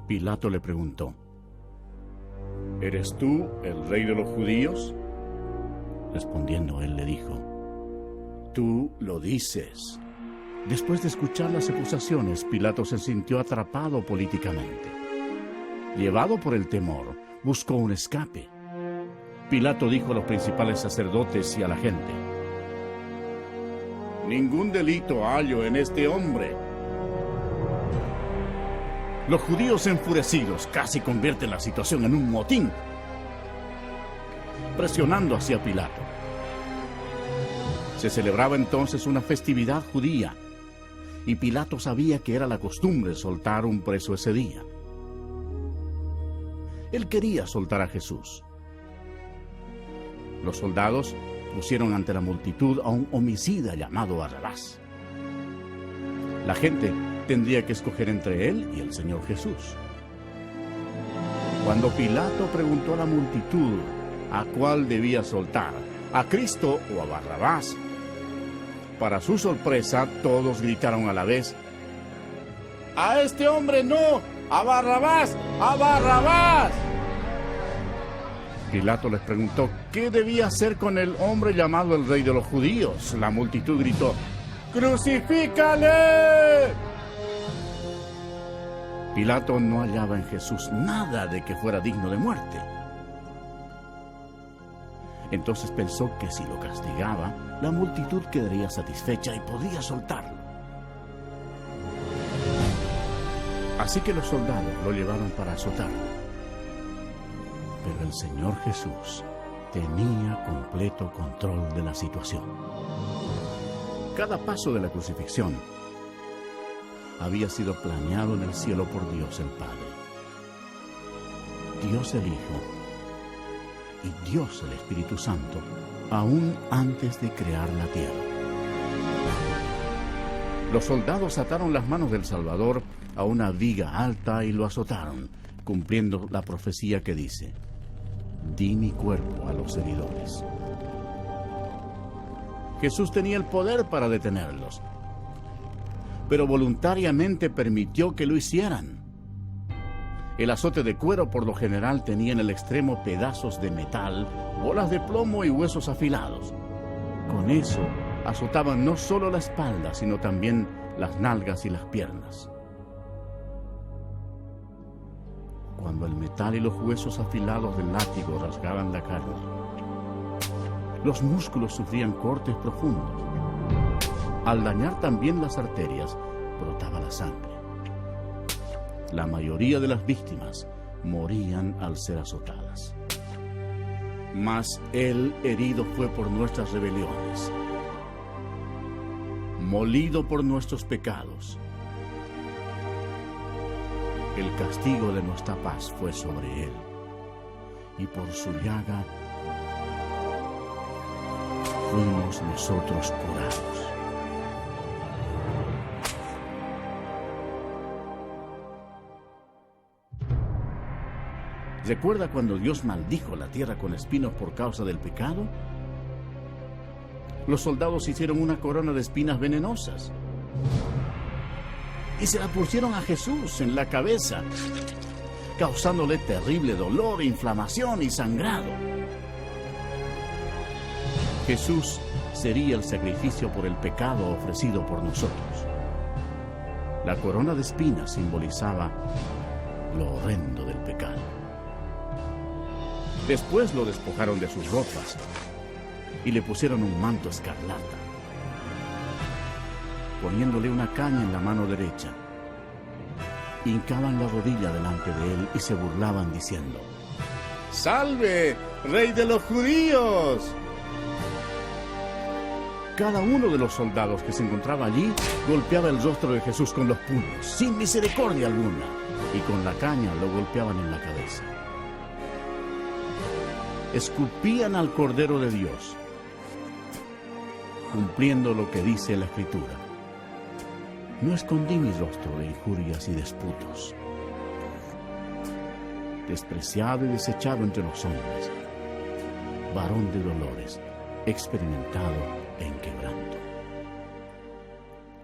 Pilato le preguntó: ¿Eres tú el rey de los judíos? Respondiendo él le dijo: Tú lo dices. Después de escuchar las acusaciones, Pilato se sintió atrapado políticamente. Llevado por el temor, buscó un escape. Pilato dijo a los principales sacerdotes y a la gente: Ningún delito hallo en este hombre. Los judíos enfurecidos casi convierten la situación en un motín, presionando hacia Pilato. Se celebraba entonces una festividad judía, y Pilato sabía que era la costumbre soltar un preso ese día. Él quería soltar a Jesús. Los soldados pusieron ante la multitud a un homicida llamado Barrabás. La gente tendría que escoger entre él y el Señor Jesús. Cuando Pilato preguntó a la multitud a cuál debía soltar, a Cristo o a Barrabás, para su sorpresa todos gritaron a la vez: ¡A este hombre no! ¡A Barrabás! ¡A Barrabás! Pilato les preguntó qué debía hacer con el hombre llamado el Rey de los Judíos. La multitud gritó: ¡Crucifícale! Pilato no hallaba en Jesús nada de que fuera digno de muerte. Entonces pensó que si lo castigaba, la multitud quedaría satisfecha y podría soltarlo. Así que los soldados lo llevaron para azotarlo. Pero el Señor Jesús tenía completo control de la situación. Cada paso de la crucifixión había sido planeado en el cielo por Dios el Padre, Dios el Hijo y Dios el Espíritu Santo, aún antes de crear la tierra. Los soldados ataron las manos del Salvador a una viga alta y lo azotaron, cumpliendo la profecía que dice: Di mi cuerpo a los heridores. Jesús tenía el poder para detenerlos, pero voluntariamente permitió que lo hicieran. El azote de cuero por lo general tenía en el extremo pedazos de metal, bolas de plomo y huesos afilados. Con eso azotaban no solo la espalda, sino también las nalgas y las piernas. Cuando el metal y los huesos afilados del látigo rasgaban la carne, los músculos sufrían cortes profundos. Al dañar también las arterias, brotaba la sangre. La mayoría de las víctimas morían al ser azotadas. Mas Él herido fue por nuestras rebeliones, molido por nuestros pecados. El castigo de nuestra paz fue sobre Él, y por su llaga fuimos nosotros curados. ¿Recuerda cuando Dios maldijo la tierra con espinos por causa del pecado? Los soldados hicieron una corona de espinas venenosas y se la pusieron a Jesús en la cabeza, causándole terrible dolor, inflamación y sangrado. Jesús sería el sacrificio por el pecado ofrecido por nosotros. La corona de espinas simbolizaba lo horrendo del pecado. Después lo despojaron de sus ropas y le pusieron un manto escarlata, poniéndole una caña en la mano derecha. Hincaban la rodilla delante de él y se burlaban diciendo: ¡Salve, Rey de los Judíos! Cada uno de los soldados que se encontraba allí golpeaba el rostro de Jesús con los puños, sin misericordia alguna, y con la caña lo golpeaban en la cabeza. Escupían al Cordero de Dios, cumpliendo lo que dice la Escritura. No escondí mi rostro de injurias y disputos. Despreciado y desechado entre los hombres, varón de dolores, experimentado en quebranto.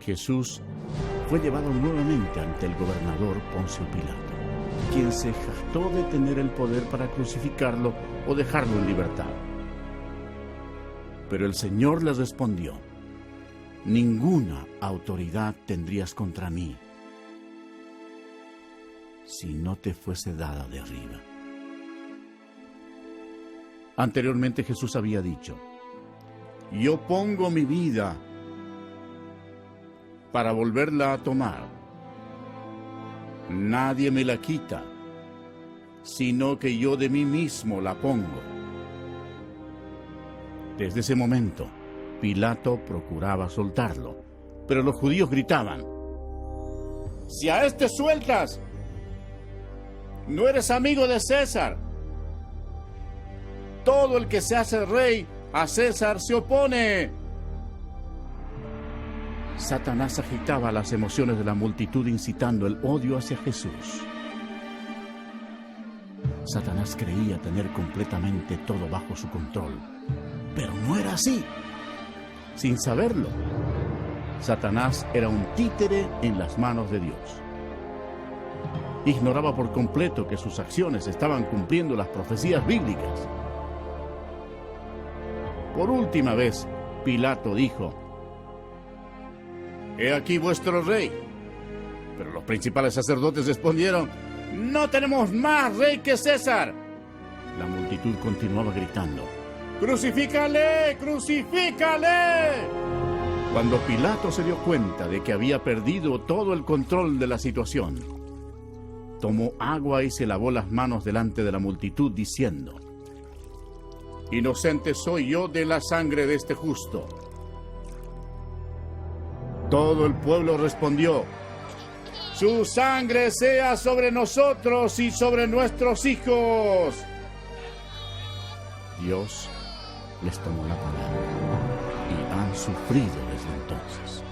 Jesús fue llevado nuevamente ante el gobernador Poncio Pilato, quien se jactó de tener el poder para crucificarlo o dejarlo en libertad. Pero el Señor le respondió: ninguna autoridad tendrías contra mí si no te fuese dada de arriba. Anteriormente Jesús había dicho: yo pongo mi vida para volverla a tomar. Nadie me la quita, sino que yo de mí mismo la pongo. Desde ese momento, Pilato procuraba soltarlo, pero los judíos gritaban: si a este sueltas, no eres amigo de César. Todo el que se hace rey a César se opone. Satanás agitaba las emociones de la multitud, incitando el odio hacia Jesús. Satanás creía tener completamente todo bajo su control, pero no era así. Sin saberlo, Satanás era un títere en las manos de Dios. Ignoraba por completo que sus acciones estaban cumpliendo las profecías bíblicas. Por última vez, Pilato dijo: he aquí vuestro rey. Pero los principales sacerdotes respondieron: no tenemos más rey que César. La multitud continuaba gritando: ¡crucifícale! ¡Crucifícale! Cuando Pilato se dio cuenta de que había perdido todo el control de la situación, tomó agua y se lavó las manos delante de la multitud, diciendo: inocente soy yo de la sangre de este justo. Todo el pueblo respondió: su sangre sea sobre nosotros y sobre nuestros hijos. Dios les tomó la palabra y han sufrido desde entonces.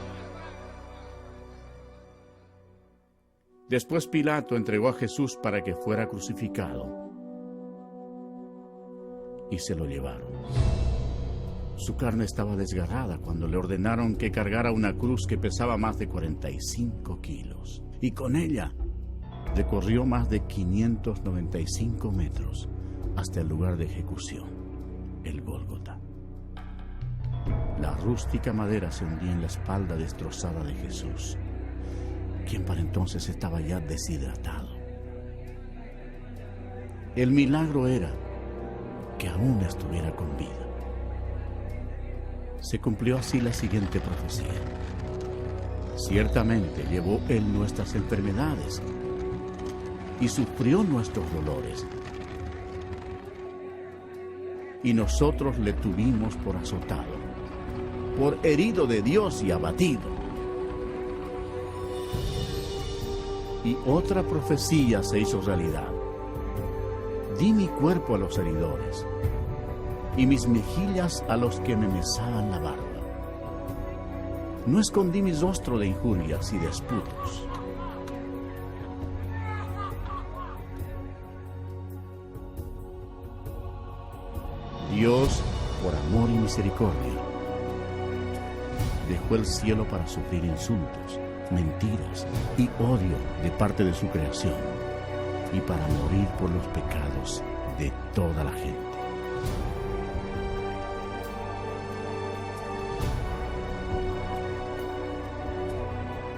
Después Pilato entregó a Jesús para que fuera crucificado y se lo llevaron. Su carne estaba desgarrada cuando le ordenaron que cargara una cruz que pesaba más de 45 kilos. Y con ella recorrió más de 595 metros hasta el lugar de ejecución, el Gólgota. La rústica madera se hundía en la espalda destrozada de Jesús, quien para entonces estaba ya deshidratado. El milagro era que aún estuviera con vida. Se cumplió así la siguiente profecía: ciertamente llevó Él nuestras enfermedades y sufrió nuestros dolores, y nosotros le tuvimos por azotado, por herido de Dios y abatido. Y otra profecía se hizo realidad: di mi cuerpo a los heridores y mis mejillas a los que me mesaban la barba. No escondí mi rostro de injurias y disputos. Dios, por amor y misericordia, dejó el cielo para sufrir insultos, mentiras y odio de parte de su creación, y para morir por los pecados de toda la gente.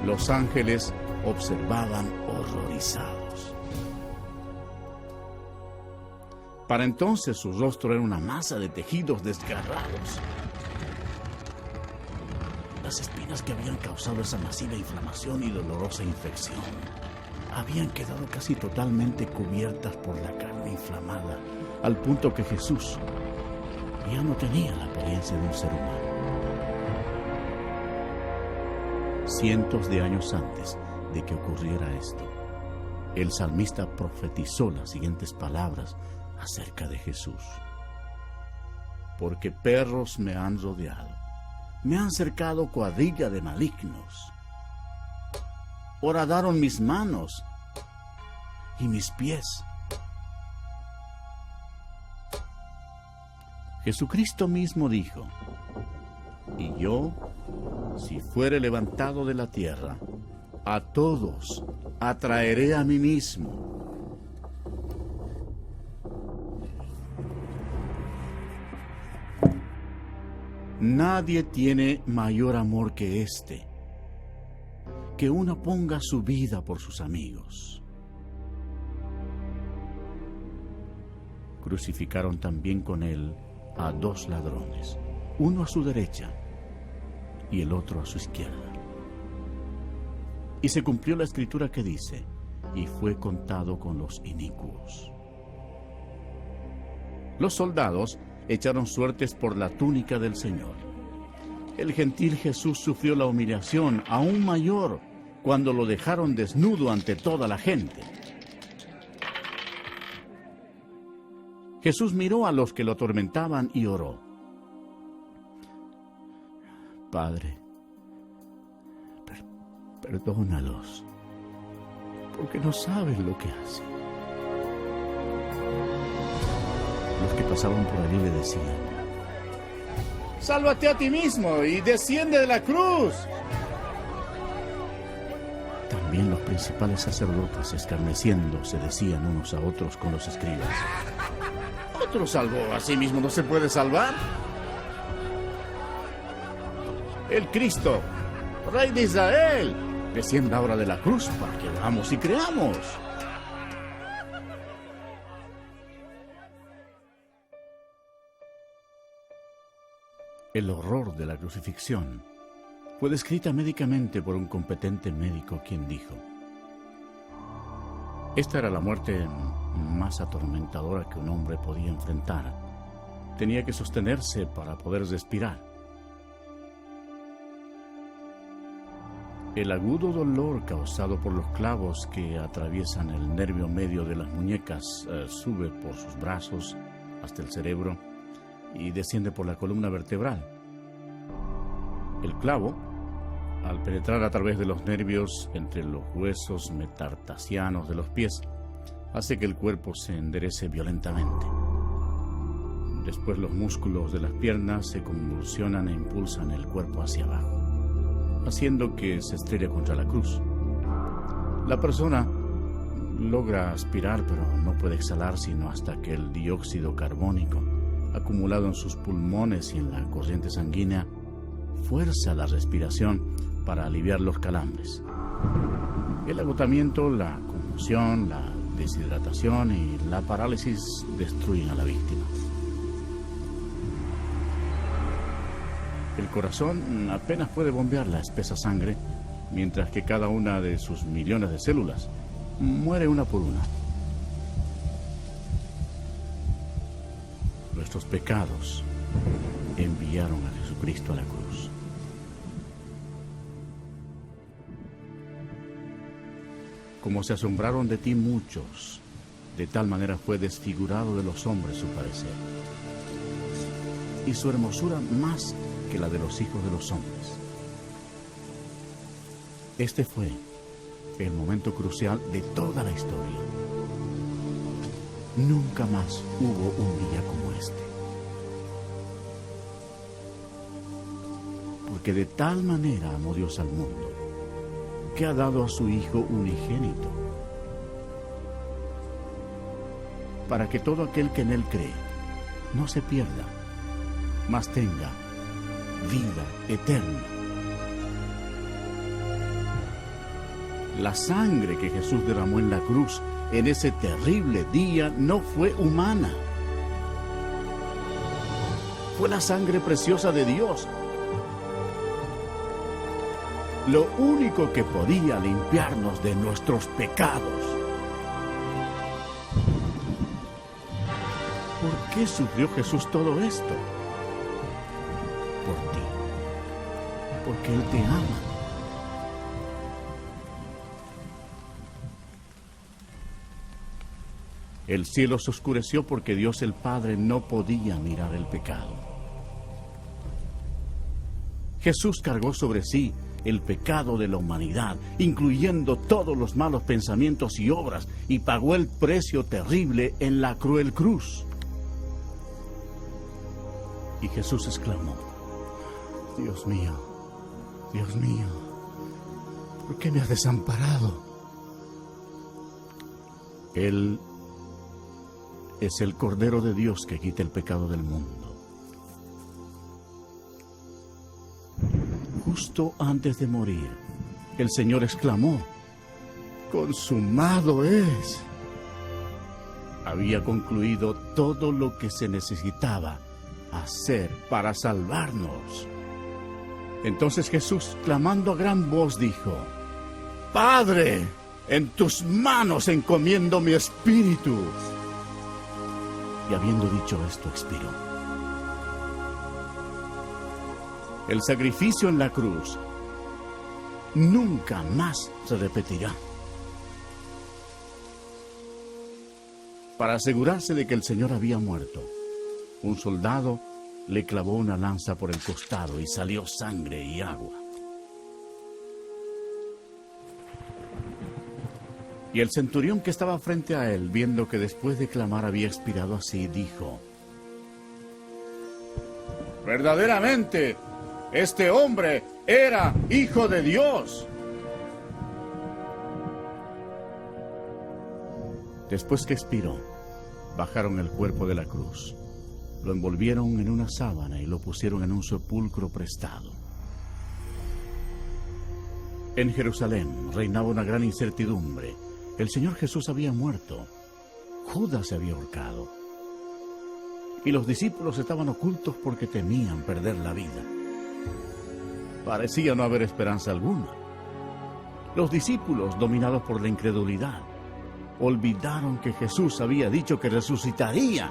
Los ángeles observaban horrorizados. Para entonces su rostro era una masa de tejidos desgarrados. Las espinas que habían causado esa masiva inflamación y dolorosa infección habían quedado casi totalmente cubiertas por la carne inflamada, al punto que Jesús ya no tenía la apariencia de un ser humano. cientos de años antes de que ocurriera esto, el salmista profetizó las siguientes palabras acerca de Jesús. Porque perros me han rodeado, me han cercado cuadrilla de malignos. Horadaron mis manos y mis pies. Jesucristo mismo dijo: y yo, si fuere levantado de la tierra, a todos atraeré a mí mismo. Nadie tiene mayor amor que este, que uno ponga su vida por sus amigos. Crucificaron también con él a 2 ladrones, uno a su derecha y el otro a su izquierda. Y se cumplió la escritura que dice: y fue contado con los inicuos. Los soldados echaron suertes por la túnica del Señor. El gentil Jesús sufrió la humillación aún mayor cuando lo dejaron desnudo ante toda la gente. Jesús miró a los que lo atormentaban y oró: Padre, perdónalos, porque no saben lo que hacen. Los que pasaban por allí le decían: sálvate a ti mismo y desciende de la cruz. También los principales sacerdotes, escarneciendo, se decían unos a otros con los escribas: ¿otro salvó a sí mismo no se puede salvar? El Cristo, Rey de Israel, descienda ahora de la cruz para que veamos y creamos. El horror de la crucifixión fue descrita médicamente por un competente médico, quien dijo: esta era la muerte más atormentadora que un hombre podía enfrentar. Tenía que sostenerse para poder respirar. El agudo dolor causado por los clavos que atraviesan el nervio medio de las muñecas sube por sus brazos hasta el cerebro y desciende por la columna vertebral. El clavo, al penetrar a través de los nervios entre los huesos metatarsianos de los pies, hace que el cuerpo se enderece violentamente. Después los músculos de las piernas se convulsionan e impulsan el cuerpo hacia abajo, haciendo que se estrelle contra la cruz. La persona logra aspirar, pero no puede exhalar sino hasta que el dióxido carbónico, acumulado en sus pulmones y en la corriente sanguínea, fuerza la respiración para aliviar los calambres. El agotamiento, la conmoción, la deshidratación y la parálisis destruyen a la víctima. El corazón apenas puede bombear la espesa sangre, mientras que cada una de sus millones de células muere una por una. Nuestros pecados enviaron a Jesucristo a la cruz. Como se asombraron de ti muchos, de tal manera fue desfigurado de los hombres su parecer, y su hermosura más que la de los hijos de los hombres. Este fue el momento crucial de toda la historia. Nunca más hubo un día como este. Porque de tal manera amó Dios al mundo, que ha dado a su Hijo unigénito, para que todo aquel que en Él cree no se pierda, mas tenga vida eterna. La sangre que Jesús derramó en la cruz en ese terrible día no fue humana. Fue la sangre preciosa de Dios. Lo único que podía limpiarnos de nuestros pecados. ¿Por qué sufrió Jesús todo esto? Por ti. Porque Él te ama El cielo se oscureció porque Dios el Padre no podía mirar el pecado. Jesús cargó sobre sí el pecado de la humanidad, incluyendo todos los malos pensamientos y obras, y pagó el precio terrible en la cruel cruz. Y Jesús exclamó: Dios mío, ¿por qué me has desamparado? Él es el Cordero de Dios que quita el pecado del mundo. Justo antes de morir, el Señor exclamó: ¡consumado es! Había concluido todo lo que se necesitaba hacer para salvarnos. Entonces Jesús, clamando a gran voz, dijo: Padre, en tus manos encomiendo mi espíritu. Y habiendo dicho esto, expiró. El sacrificio en la cruz nunca más se repetirá. Para asegurarse de que el Señor había muerto, un soldado le clavó una lanza por el costado y salió sangre y agua. Y el centurión que estaba frente a él, viendo que después de clamar había expirado así, dijo: verdaderamente, este hombre era hijo de Dios. Después que expiró, bajaron el cuerpo de la cruz, lo envolvieron en una sábana y lo pusieron en un sepulcro prestado. En Jerusalén reinaba una gran incertidumbre. El Señor Jesús había muerto. Judas se había ahorcado. Y los discípulos estaban ocultos porque temían perder la vida. Parecía no haber esperanza alguna. Los discípulos, dominados por la incredulidad, olvidaron que Jesús había dicho que resucitaría.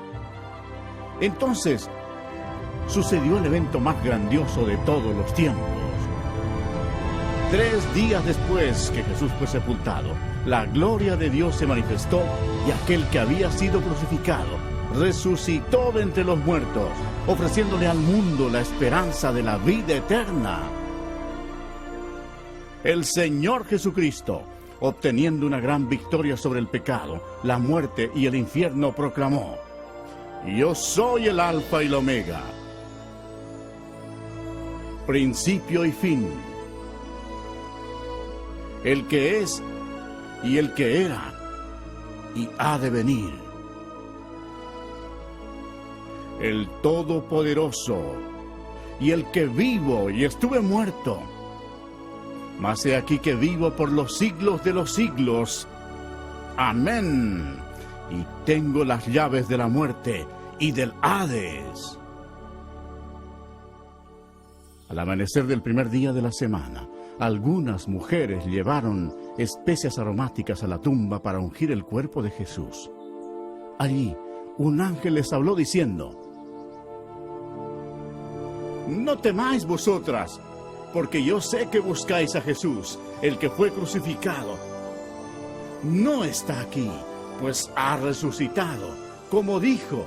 Entonces, sucedió el evento más grandioso de todos los tiempos. 3 días después que Jesús fue sepultado, la gloria de Dios se manifestó y aquel que había sido crucificado resucitó de entre los muertos, ofreciéndole al mundo la esperanza de la vida eterna. El Señor Jesucristo, obteniendo una gran victoria sobre el pecado, la muerte y el infierno, proclamó: Yo soy el Alfa y el Omega, principio y fin, el que es y el que era y ha de venir, el Todopoderoso y el que vivo y estuve muerto, mas he aquí que vivo por los siglos de los siglos. Amén. Y tengo las llaves de la muerte y del Hades. Al amanecer del primer día de la semana, algunas mujeres llevaron especias aromáticas a la tumba para ungir el cuerpo de Jesús. Allí, un ángel les habló diciendo: No temáis vosotras, porque yo sé que buscáis a Jesús, el que fue crucificado. No está aquí, pues ha resucitado, como dijo.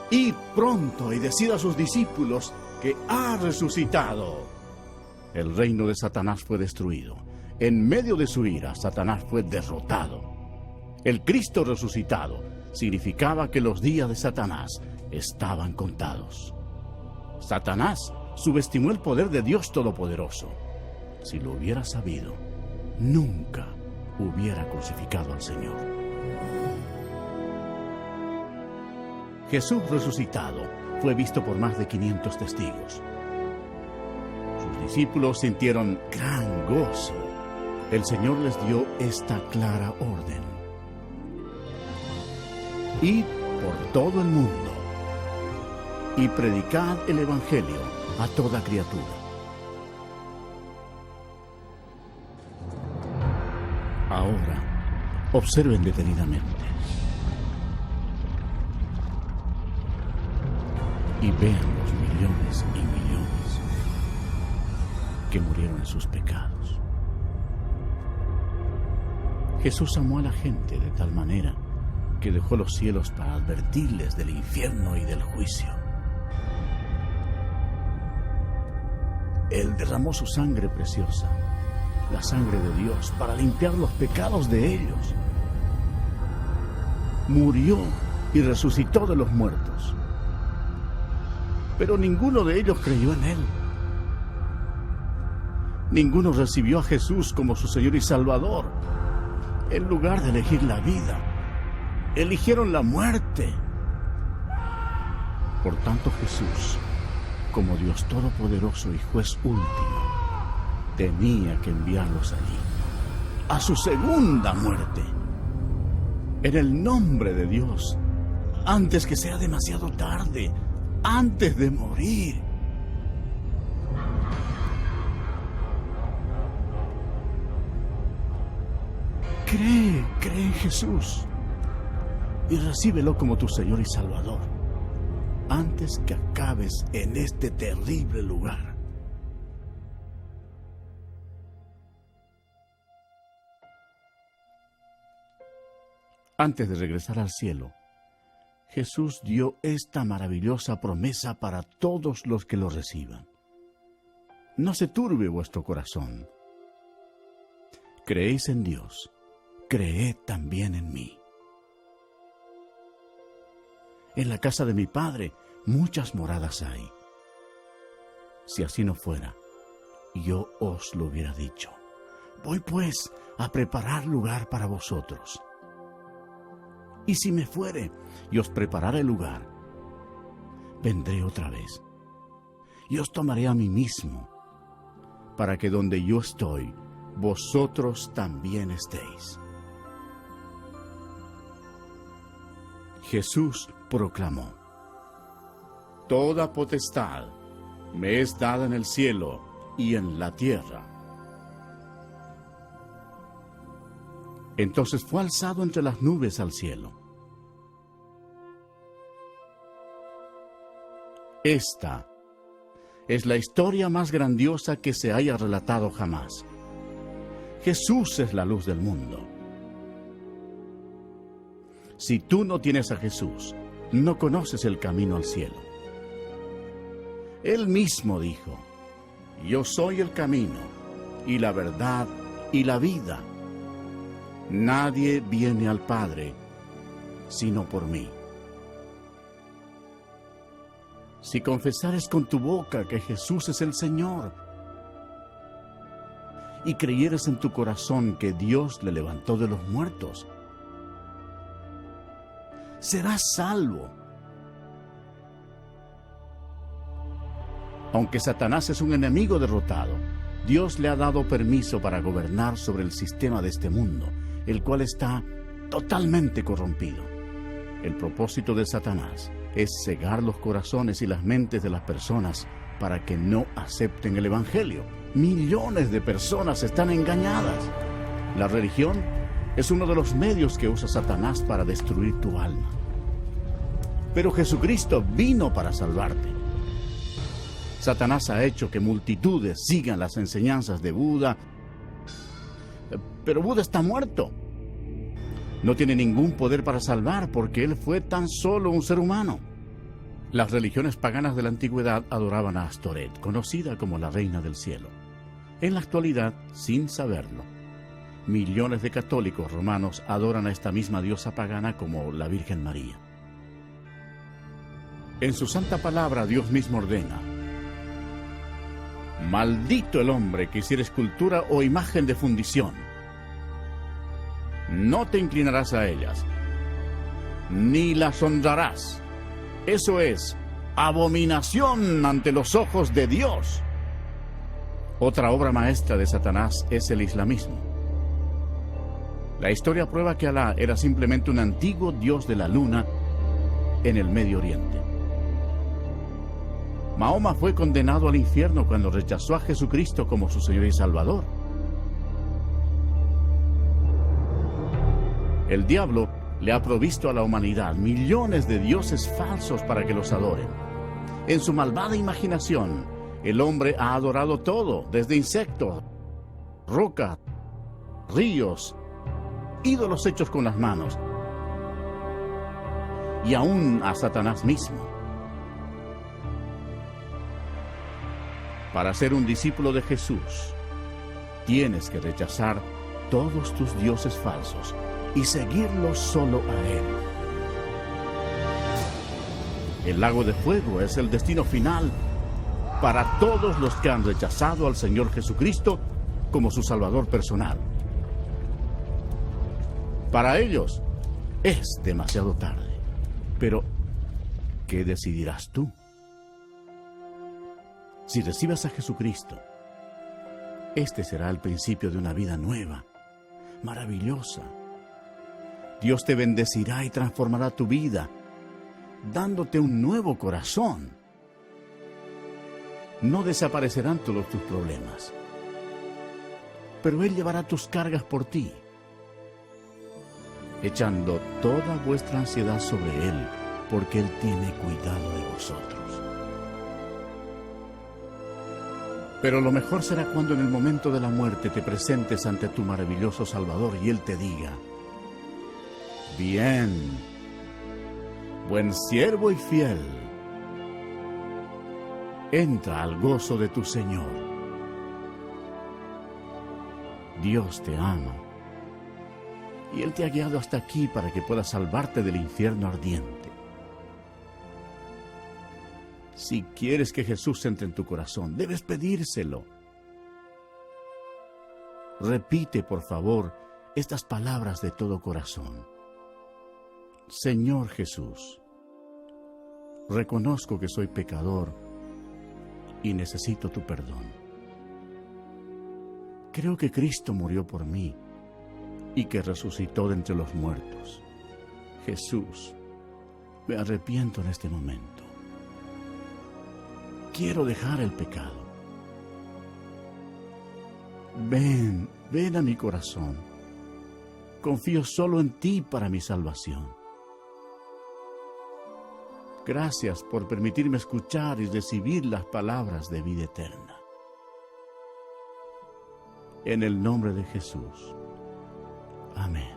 Id pronto y decid a sus discípulos que ha resucitado. El reino de Satanás fue destruido. En medio de su ira, Satanás fue derrotado. El Cristo resucitado significaba que los días de Satanás estaban contados. Satanás subestimó el poder de Dios Todopoderoso. Si lo hubiera sabido, nunca hubiera crucificado al Señor. Jesús resucitado fue visto por más de 500 testigos. Sus discípulos sintieron gran gozo. El Señor les dio esta clara orden: Id por todo el mundo y predicad el Evangelio a toda criatura. Ahora, observen detenidamente y vean los millones y millones que murieron en sus pecados. Jesús amó a la gente de tal manera que dejó los cielos para advertirles del infierno y del juicio. Él derramó su sangre preciosa, la sangre de Dios, para limpiar los pecados de ellos. Murió y resucitó de los muertos. Pero ninguno de ellos creyó en Él. Ninguno recibió a Jesús como su Señor y Salvador. En lugar de elegir la vida, eligieron la muerte. Por tanto, Jesús, como Dios Todopoderoso y Juez último, tenía que enviarlos allí, a su segunda muerte, en el nombre de Dios, antes que sea demasiado tarde, antes de morir. Cree en Jesús y recíbelo como tu Señor y Salvador, antes que acabes en este terrible lugar. Antes de regresar al cielo, Jesús dio esta maravillosa promesa para todos los que lo reciban. No se turbe vuestro corazón. Creéis en Dios, creed también en mí. En la casa de mi Padre muchas moradas hay. Si así no fuera, yo os lo hubiera dicho. Voy pues a preparar lugar para vosotros. Y si me fuere y os preparare lugar, vendré otra vez y os tomaré a mí mismo, para que donde yo estoy, vosotros también estéis. Jesús proclamó: Toda potestad me es dada en el cielo y en la tierra. Entonces fue alzado entre las nubes al cielo. Esta es la historia más grandiosa que se haya relatado jamás. Jesús es la luz del mundo. Si tú no tienes a Jesús, no conoces el camino al cielo. Él mismo dijo: Yo soy el camino, y la verdad, y la vida. Nadie viene al Padre, sino por mí. Si confesares con tu boca que Jesús es el Señor, y creyeres en tu corazón que Dios le levantó de los muertos, serás salvo. Aunque Satanás es un enemigo derrotado, Dios le ha dado permiso para gobernar sobre el sistema de este mundo, el cual está totalmente corrompido. El propósito de Satanás es cegar los corazones y las mentes de las personas para que no acepten el Evangelio. Millones de personas están engañadas. La religión es uno de los medios que usa Satanás para destruir tu alma. Pero Jesucristo vino para salvarte. Satanás ha hecho que multitudes sigan las enseñanzas de Buda, pero Buda está muerto. No tiene ningún poder para salvar porque él fue tan solo un ser humano. Las religiones paganas de la antigüedad adoraban a Astoret, conocida como la Reina del Cielo. En la actualidad, sin saberlo, millones de católicos romanos adoran a esta misma diosa pagana como la Virgen María. En su santa palabra, Dios mismo ordena: Maldito el hombre que hiciere escultura o imagen de fundición. No te inclinarás a ellas, ni las honrarás. Eso es abominación ante los ojos de Dios. Otra obra maestra de Satanás es el islamismo. La historia prueba que Alá era simplemente un antiguo dios de la luna en el Medio Oriente. Mahoma fue condenado al infierno cuando rechazó a Jesucristo como su Señor y Salvador. El diablo le ha provisto a la humanidad millones de dioses falsos para que los adoren. En su malvada imaginación, el hombre ha adorado todo, desde insectos, rocas, ríos, ídolos hechos con las manos, y aún a Satanás mismo. Para ser un discípulo de Jesús, tienes que rechazar todos tus dioses falsos y seguirlo solo a Él. El lago de fuego es el destino final para todos los que han rechazado al Señor Jesucristo como su Salvador personal. Para ellos es demasiado tarde. Pero, ¿qué decidirás tú? Si recibes a Jesucristo, este será el principio de una vida nueva, maravillosa. Dios te bendecirá y transformará tu vida, dándote un nuevo corazón. No desaparecerán todos tus problemas, pero Él llevará tus cargas por ti, echando toda vuestra ansiedad sobre Él, porque Él tiene cuidado de vosotros. Pero lo mejor será cuando en el momento de la muerte te presentes ante tu maravilloso Salvador y Él te diga: bien, buen siervo y fiel, entra al gozo de tu Señor. Dios te ama y Él te ha guiado hasta aquí para que puedas salvarte del infierno ardiente. Si quieres que Jesús entre en tu corazón, debes pedírselo. Repite, por favor, estas palabras de todo corazón. Señor Jesús, reconozco que soy pecador y necesito tu perdón. Creo que Cristo murió por mí y que resucitó de entre los muertos. Jesús, me arrepiento en este momento. Quiero dejar el pecado. Ven a mi corazón. Confío solo en ti para mi salvación. Gracias por permitirme escuchar y recibir las palabras de vida eterna. En el nombre de Jesús. Amén.